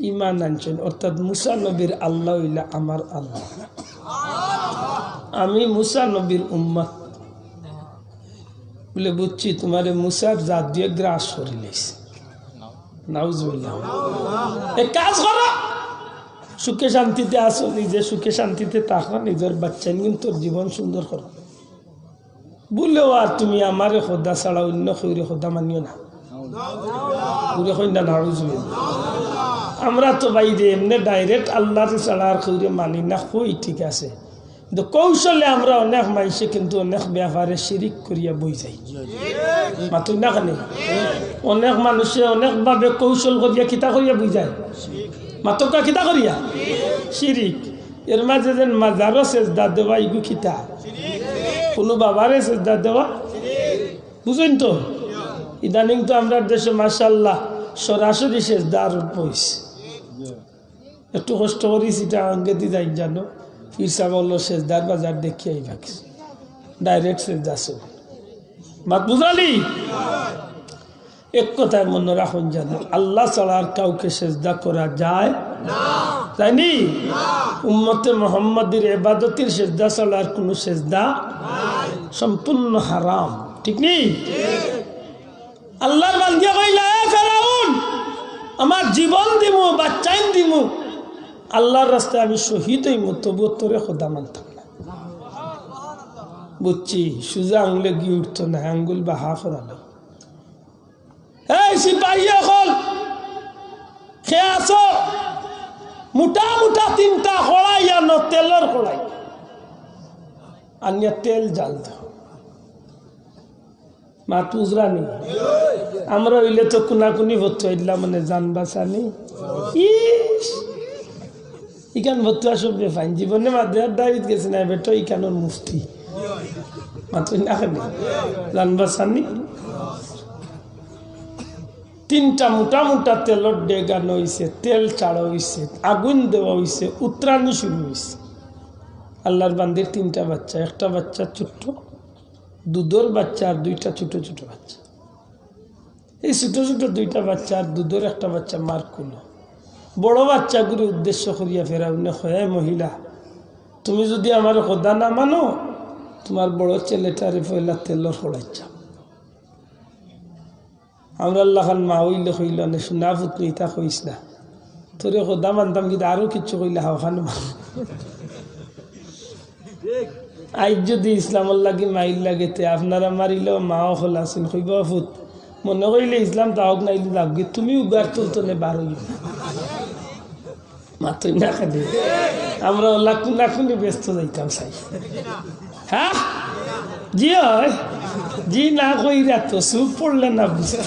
ইমান আনছেন অর্থাৎ মুসা নবীর আল্লাহ হইলা আমার আল্লাহ আমি মুসা নবীর উম্মত বলে বুঝছি তোমার মুসার জাত দিয়ে গ্রাস করে লেছে। নাউজুবিল্লাহ এক কাজ করো সুখে শান্তিতে আসো নিজে সুখে শান্তিতে থাকো নিজের বাচ্চা কিন্তু তোর জীবন সুন্দর করো বললেও আর তুমি আমারে খোদা ছাড়া অন্য খৈরে খোদা মানিও না পুরে কই না। নাউজুবিল্লাহ আমরা তো বাইরে এমনি ডাইরেক্ট আল্লাহর ছাড়া আর খৈরে মানি না কই ঠিক আছে কিন্তু কৌশলে আমরা অনেক মানুষে কিন্তু অনেক ব্যাপারে শিরিক করিয়া বই যাই মাতুই না কেন অনেক মানুষে অনেকভাবে কৌশল করিয়া কিতা করিয়া বই যায় মাতকা কিতা করিয়া শিরিক। এর মাঝে যেন মাজারও সেজদা দেওয়া ইগু কিতা কোনো বাবারে সেজদা দেওয়া বুঝেন তো। ইদানিং তো আমরা দেশে মাশাআল্লাহ সরাসরি সেজদা আর বইছে একটু কষ্ট করি সেটা আঙ্গে দি যাই জানো ফিরসা বললো সেজদার বাজার দেখিয়াই ভাগছে ডাইরেক্ট সেজদা সব বাত বুঝালি। এক কথায় মনে রাখুন জানো আল্লাহ ছাড়া আর কাউকে সেজদা করা যায় যায়নি। উম্মতে মুহাম্মাদের ইবাদতের সেজদা ছাড়া আর কোনো সেজদা সম্পূর্ণ হারাম ঠিক নেই। আল্লাহর বান্দিয়া কইলা এ ফেরাউন আমার জীবন দিমু বাচ্চাইন দিমু আল্লাহর রাস্তায় আমি শহীদ হইমু তবুও তোরে খোদা মানতাম না বুঝছি সুজা আঙুলে গিয়ে উঠতো না আঙ্গুল বা হা ফরালো এই সিপাহী হল খেয়ে আসো মোটা মোটা 3টা কড়াই আনো তেলের কড়াই আনিয়া তেল জাল দাও মা তুজরা নেই আমরা হইলে তো কুনাকুনি ভর্তি হইলাম মানে জান বাঁচানি ইকান ভর্তি আসবে ফাইন জীবনে মাদ্রার দাবিত গেছে না বেটো ইকানোর মুফতি মাত্র না খানি জান বাঁচানি 3টা মোটা মোটা তেলর ডেগানো হয়েছে তেল চাড়া হয়েছে আগুন দেওয়া হয়েছে উত্তরানি শুরু হয়েছে আল্লাহর বান্দির 3টা বাচ্চা একটা বাচ্চা ছোট্ট দুধের বাচ্চা আর 2টা ছোট ছোট বাচ্চা এই ছোট ছোট 2টা বাচ্চা আর দুধের একটা বাচ্চা মার কুলো বড় বাচ্চাগুলি উদ্দেশ্য করিয়া ফেরাউনে হয় মহিলা তুমি যদি আমার খোদা না মানো তোমার বড় ছেলেটারে পয়লা তেলর খোলাইছা আমরা আল্লাহ খান মা হইলে কইল না শোনা পুতনি তা কইস না তোরে খোদা মানতাম কিন্তু আরো কিছু কইলে হাও খান আইজ যদি ইসলামর লাগি মাইল লাগেতে আপনারা মারিলেও মাও খোলাছেন কইব ফুত মনে করিলে ইসলাম তাহক নাইলে যাবি তুমিও গার তুলতো নে বার হইব মাত্র না খালি আমরা ওলা কুনাকুনি ব্যস্ত যাইতাম চাই হ্যাঁ জি হয় জি না কইরা তো চুপ পড়লে না বুঝা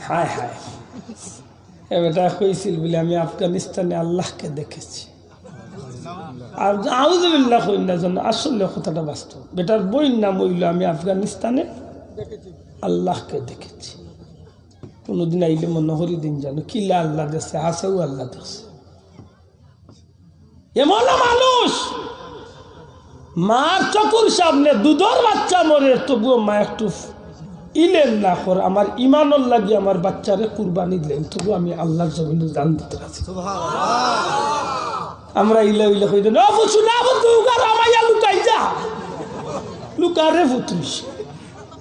হায় হায় এবারটা কইছিল বলে আমি আফগানিস্তানে আল্লাহকে দেখেছি আর আউযুবিল্লাহ কইনা জানো আসলে কথাটা বাস্তব বেটার বইয়ের নাম হইল আমি আফগানিস্তানে আল্লাহকে দেখেছি কোনোদিন আইলে মনে করি দিন জানো কিলা আল্লাহ দেখছে হাসাও আল্লাহ দেখছে এমন মানুষ মার চকুর সামনে দুধের বাচ্চা মরে তবুও মা একটু ইলেন না কর আমার ইমানর লাগি আমার বাচ্চারে কুরবানি দিলেন তবু আমি আল্লাহর জমিনে জান দিতে আছি আমরা ইলে ইলে কই দেন ফুচু না ফুচু আমায়া লুকাই যা লুকারে ফুতুস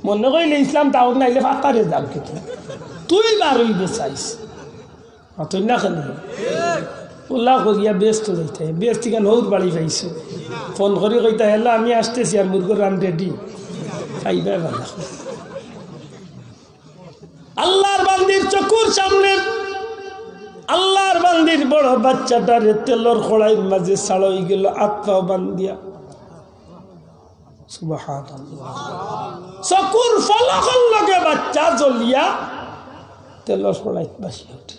মনে কইলে ইসলাম তাও নাইলে ফাঁকারে যাও কিন্তু তুই বার হইবে চাইস তুই না খালি ওলা করিয়া ব্যস্ত যাইতে ব্যস্ত কেন হৌর বাড়ি পাইছো ফোন করি কইতা হেলা আমি আসতেছি আর মুরগো রান রেডি খাইবে ভালো আল্লাহর বান্দির চকুর সামনে আল্লাহর বান্দির বড় বাচ্চাটারে তেলর খড়াইয়ের মাঝে ছাড়াই গেল আত্মাও বান্দিয়া সুবহানাল্লাহ চকুর ফলকর লগে বাচ্চা জ্বলিয়া তেলর খড়াইত বাসি উঠে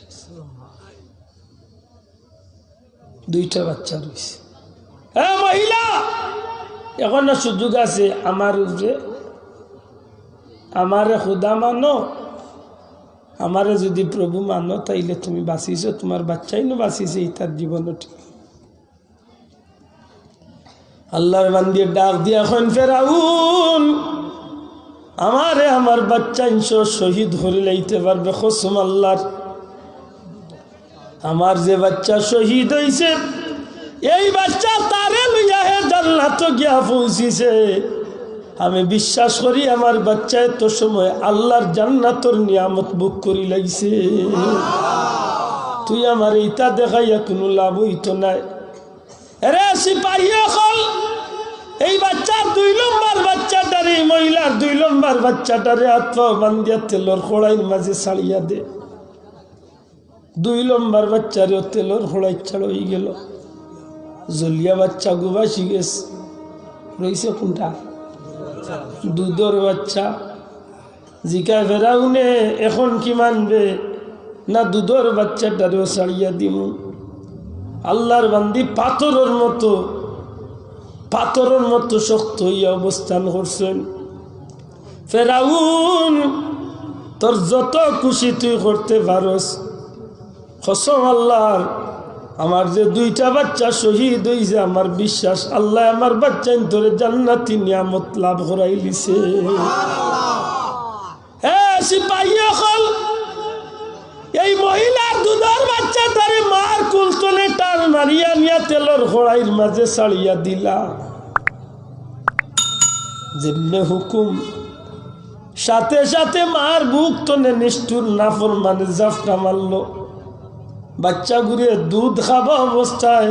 2টা বাচ্চা রয়েছে হ্যাঁ মহিলা এখনো সুযোগ আছে আমার উপরে আমারে খুদা মানো আমারে যদি প্রভু মানো তাইলে তুমি বাঁচিছ তোমার বাচ্চাই না বাঁচিছে তার জীবনও ঠিক আল্লাহর বান্দির ডাক দিয়া এখন ফেরাউন আমারে আমার বাচ্চা শহীদ হরে লাইতে পারবে কসম আল্লাহর আমার যে বাচ্চা শহীদ হইছে এই বাচ্চা তারে লইয়া হে জান্নাত গিয়া পৌঁছিছে আমি বিশ্বাস করি আমার বাচ্চা এত সময় আল্লাহর জান্নাতর নিয়ামত বুক করি লাইছে তুই আমার এইটা দেখাইয়া কোনো লাভ হইতো নাই রে সিপাহী হল এই বাচ্চার 2 নম্বর বাচ্চাটারে মহিলার 2 নম্বর বাচ্চাটারে আত্মা বান্ধিয়া তেলর খোড়াইয়ের মাঝে ছাড়িয়া দে 2 নম্বর বাচ্চারে তেলর খোড়াই ছাড় হয়ে গেল জলিয়া বাচ্চা গুবাসি গেছে রইছে কোনটা দুধের বাচ্চা জিকা ফেরাউনে এখন কি মানবে না দুধের বাচ্চাটারেও ছাড়িয়া দিব আল্লাহর বান্দি পাথরের মতো শক্ত হইয়া অবস্থান করছেন ফেরাউন তোর যত খুশি তুই করতে পারস কসম আল্লাহর আমার যে 2টা বাচ্চা শহীদ হইছে আমার বিশ্বাস আল্লাহ আমার বাচ্চা তোরে জান্নাতি নিয়ামত লাভ করাই লিছে হ্যাঁ সিপাহী হল এই মহিলার দুধের বাচ্চা তারে মার কুলতলে টান মারিয়া নিয়া তেলর খড়াইয়ের মাঝে ছাড়িয়া দিলা যেমনে হুকুম সাথে সাথে মার বুক তনে নিষ্ঠুর নাফরমানে জাফটা মারলো। বাচ্চা ঘুরে দুধ খাবা অবস্থায়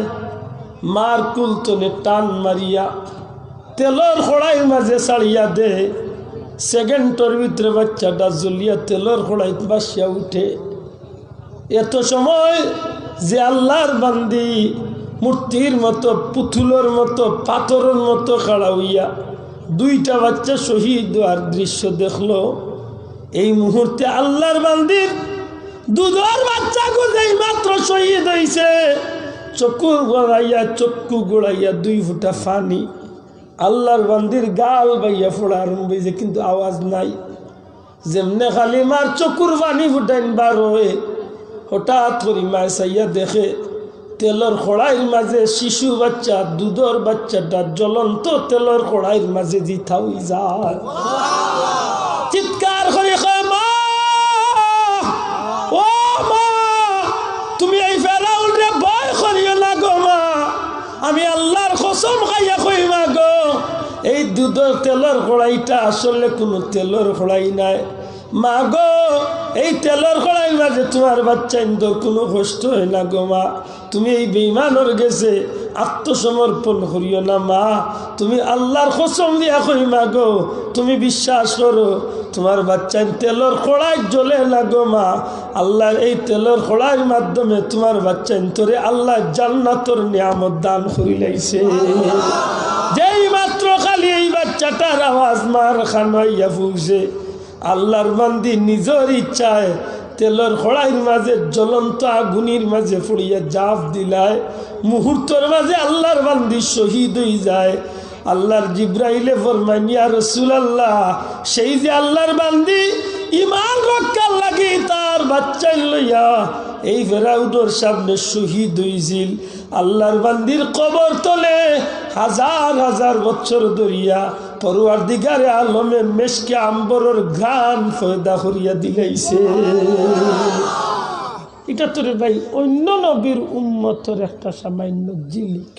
মার কুল তনে টান মারিয়া তেলর খড়াইয়ের মাঝে ছাড়িয়া দে। সেকেন্ডের ভিতরে বাচ্চাটা জ্বলিয়া তেলর খড়াই বাসিয়া উঠে। এত সময় যে আল্লাহর বান্দি মূর্তির মতো, পুতুলের মতো, পাথরের মতো খাড়া হইয়া দুইটা বাচ্চা শহীদ হওয়ার দৃশ্য দেখলো। এই মুহূর্তে আল্লাহর বান্দির দুধর বাচ্চা গুজাই মাত্র শহীদ হইছে, চক্ষু গোড়াইয়া 2 ফুটা পানি আল্লাহর বান্দির গাল বাইয়া ফোড়া আরম্ভ হয়েছে, কিন্তু আওয়াজ নাই। যেমনে খালি মার চকুর পানি ফুটাইন বার হয়ে হঠাৎ করি মায় চাইয়া দেখে তেলর কড়াইয়ের মাঝে শিশু বাচ্চা, দুধর বাচ্চাটা জ্বলন্ত তেলর কড়াইয়ের মাঝে জিথা হই যায়। চিৎকার করে কয়, মা ও মা, তুমি এই ফেরাউন রে ভয় করিও না গো মা, আমি আল্লাহর কসম খাইয়া কই মা গো, এই দুধর তেলর কড়াইটা আসলে কোনো তেলর কড়াই নাই মা গো, এই তেলর কড়াইয়ের মাঝে তোমার বাচ্চা ইন্দোর কোনো কষ্ট হয় না গো মা, তুমি এই বেঈমানের গেছে আত্মসমর্পণ করিও না মা, তুমি আল্লাহর কসম দিয়া কই মা গো, তুমি বিশ্বাস করো তোমার বাচ্চা তেলর কড়াই জ্বলে না গো মা, আল্লাহর এই তেলর কড়াইয়ের মাধ্যমে তোমার বাচ্চা ইন্তরে আল্লাহ জান্নাতর নিয়ামত দান করি লাইছে। যেই মাত্র খালি এই বাচ্চাটার আওয়াজ মার খানাইয়া ফুকছে, আল্লাহর বান্দি নিজের ইচ্ছায় তেলর কড়াইয়ের মাঝে জ্বলন্ত আগুনের মাঝে পড়িয়া জাফ দিলায়। মুহূর্তের মাঝে আল্লাহর বান্দি শহীদ হয়ে যায়। আল্লাহর জিব্রাইলে ফরমায়, ইয়া রাসূলুল্লাহ, সেই যে আল্লাহর বান্দি ইমান রক্ষার লাগি তার বাচ্চা লইয়া এই ফেরাউনের সামনে শহীদ হইছিল, আল্লাহর বান্দির কবর তলে হাজার হাজার বছর ধরিয়া পরওয়ারদিগারে আলমে মেশকে আম্বরের ঘ্রাণ ফয়দা করিয়া দিলাইছে। এটা তোরে ভাই অন্য নবীর উম্মতের একটা সামান্য জিলিক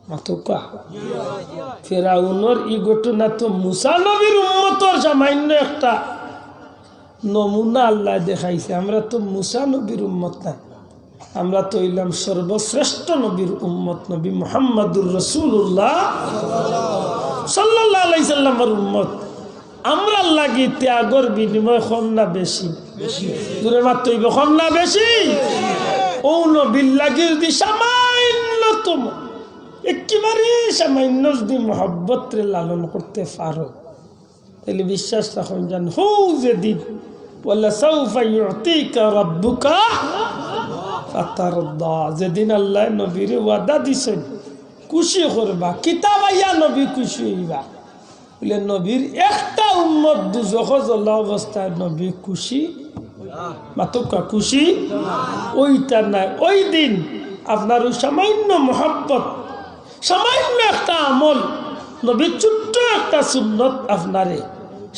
মাতকা। ফেরাউনের এই ঘটনা তো মুসা নবীর উম্মতের সামান্য একটা নমুনা আল্লাহ দেখাইছে। আমরা তো মুসা নবীর উম্মত না, আমরা তো হইলাম সর্বশ্রেষ্ঠ নবীর উম্মত, নবী মুহাম্মদুর রাসূলুল্লাহ সাল্লাল্লাহু আলাইহি সাল্লামের উম্মত। আমরা লাগি ত্যাগর বিনিময় কম না বেশি? দূরে মাত্র কম না বেশি? ও নবীর লাগি যদি সামান্যতম, একেবারে সামান্য যদি মহব্বত রে লালন করতে পারো, তাহলে বিশ্বাস রাখুন জান হৌ যেদিন ওয়ালা সাউফা ইউতিকা রাব্বুকা ফাতারদা, যেদিন আল্লাহ নবীরে ওয়াদা দিছেন খুশি করবা, কিতাব আইয়া নবী খুশি হইবা, বলে নবীর একটা উম্মত দুজখ জ্বলা অবস্থায় নবী খুশি মাতকা খুশি ওইটা নাই। ওই দিন আপনার সামান্য মহব্বত, সামান্য একটা আমল, নবীর ছোট্ট একটা সুন্নত আপনারে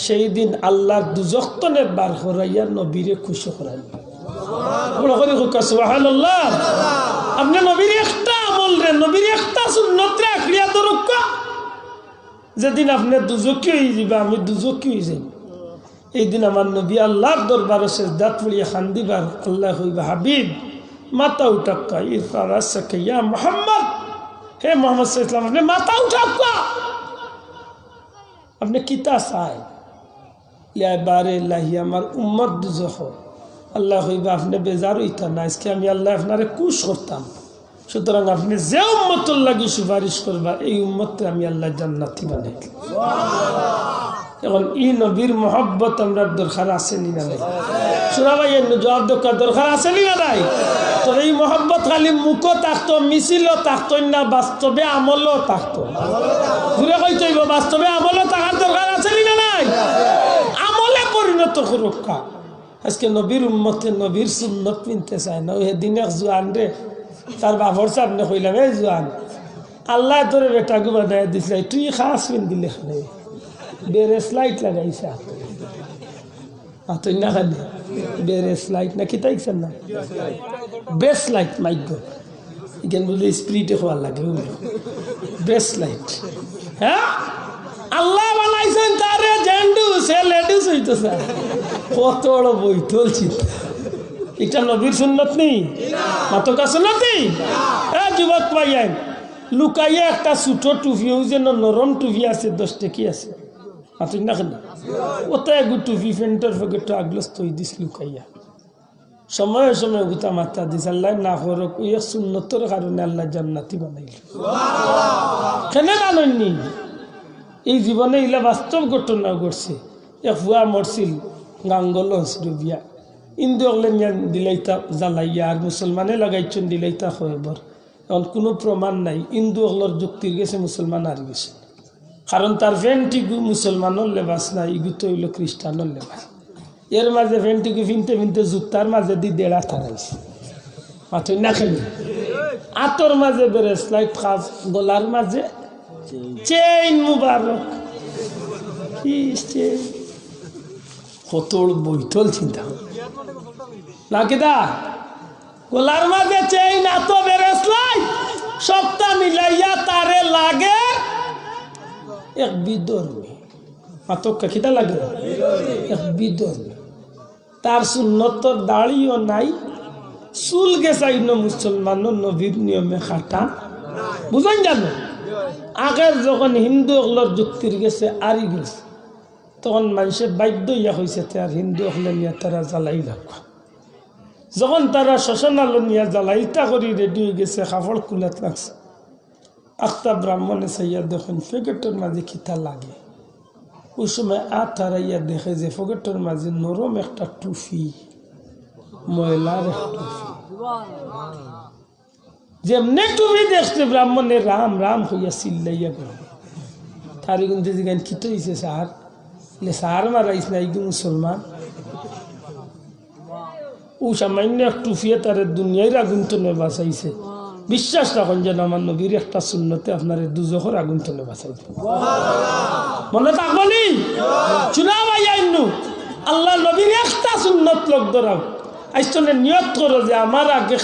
সেই দিন আল্লাহর দুজখতনে বার করাইয়া নবীরে খুশি করাই। সুবহানাল্লাহ। আপনি নবীর একটা আমল রে, নবীর একটা সুন্নত রে আঁকড়িয়া দরকা, যেদিন আপনি দুজকি হয়ে যাবে, আমি দুজকি হয়ে যাই, এই দিন আমার নবী আল্লাহর দরবারে সেজদাত পড়িয়া খান্দিবার, আল্লাহ হইবা হাবিব মাথা উঠাক্কা ইরফা রাসাকা ইয়া মুহাম্মদ, হে মুহাম্মদ সাল্লাল্লাহু আলাইহি ওয়াসাল্লাম আপনি মাথা উঠাক্কা, আপনি কিতা চাই লিয়া বারে লাহি আমার উম্মত দুজখ। আল্লাহ হইবা আপনি বেজার হইতা না, আজকে আমি আল্লাহ আপনারে কুশ করতাম, সুতরাং আপনি যে উম্মতর লাগি সুপারিশ করবা এই উম্মতকে আমি আল্লাহ জান্নাতি বানাই। এখন ই নবীর মহব্বত আমরা দরকার আছে নি না নাই? শোনা ভাই জবাব দরকার দরকার আছে নি না নাই? তো এই মহব্বত খালি মুখও থাকতো, মিছিলও থাকতো না, বাস্তবে আমলও থাকতো। ঘুরে কইতে হইব বাস্তবে আমলও থাকার দরকার আছে নি না নাই? আমলে পরিণত করুকা। আজকে নবীর উম্মতে নবীর সুন্নত পিনতে চায় না। ওই দিন এক জোয়ান রে তার বাবর সামনে কইলাম, এই জোয়ান আল্লাহ তোরে বেটা গুবা দেয় দিছিল, তুই খাস পিন দিলে বেড়ে স্লাইট লাগাইছা তুই না খালি বেড়ে স্লাইট না কিতা ইচ্ছা না বেস লাইট মাইক এখানে বলে স্প্রিটে হওয়ার লাগে বেস লাইট। হ্যাঁ আল্লাহ বানাইছেন তারে জেন্ডু সে লেডিস হইতেছে কত বড় বৈঠল চিন্তা এটা নবীর সুন্নত নেই মাতো কাছে সুন্নতি যুবক ভাইয়াই লুকাইয়া একটা ছোট টুপি যেন নরম টুপি আছে 10 টাকি আছে মাতুই না কেন ওটা এক টুপি ফেন্টার পকেট আগলস তৈ দিস লুকাইয়া সময়ে সময়ে গুতা মাথা দিস আল্লাহ না করক ওই সুন্নতর কারণে আল্লাহ জান্নাতি বানাইল কেন জানেননি এই জীবনে ইলা বাস্তব ঘটনা ঘটছে এক ভুয়া মরছিল গাঙ্গল ডুবিয়া ইন্দু অগলে দিলাইতা জ্বালাইয়া আর মুসলমানে লাগাইছেন দিলাইতা খবর এখন কোনো প্রমাণ নাই ইন্দু অগলর যুক্তির গেছে মুসলমান আর গেছে কারণ তার ভেন্টিগু মুসলমানের লেবাস নাই ইগু তো হইল খ্রিস্টানের লেবাস এর মাঝে ভেন্টিগু ফিনতে ফিনতে জুতার মাঝে দি দেড়া থারাইছে মাথুই না খেলি আতর মাঝে বেরেস লাইট খাস গলার মাঝে চেইন মুবারক কি চেইন কত বৈঠল চিন্তা নাকি দা গলার মাঝে চেইন এত বেরেস লাই সবটা মিলাইয়া তারে লাগে এক বিধর্মী মাতক খিদা লাগে এক বিধর্মী তার সুন্নতর দাড়িও নাই চুল গেছাই মুসলমান নবীর নিয়মে খাটা বুঝেন জানো আগের যখন হিন্দু অগলর যুক্তির গেছে আরি গেছে তখন মানুষের বাধ্য ইয়া হয়েছে তার হিন্দু অগলে নিয়ে তারা জ্বালাই রাখা যখন তারা শ্মশান আলো নিয়ে জ্বালাইটা করি রেডি হয়ে গেছে কাপড় কুলাত রাখছে আখতা ব্রাহ্মণে চাইয়া দেখেন ফেকেটের মাঝে খিতা লাগে ওই সময় তারাইয়া দেখে যে ফেকেটের মাঝে নরম একটা টুফি ময়লার এক টুফি যেমনি টুফি দেখছে ব্রাহ্মণে রাম রাম হইয়া চিল্লাইয়া গেল তারি কিন্তু যেখান খিত হয়েছে সার মারাইস না এই মুসলমান ও সামান্য এক টুফিয়ে তার দুনিয়ার আগুন তলে বাঁচাইছে বিশ্বাস রাখুন যেন আমার নবীর একটা শূন্যতে আপনার দুজখর আগুন তলে বাঁচাইছে মনে থাকবনি চুনা ভাই আইনু আল্লাহ নবীর একটা সুন্নত লোক ধরাও আইসনে নিয়ত করো যে আমার আগে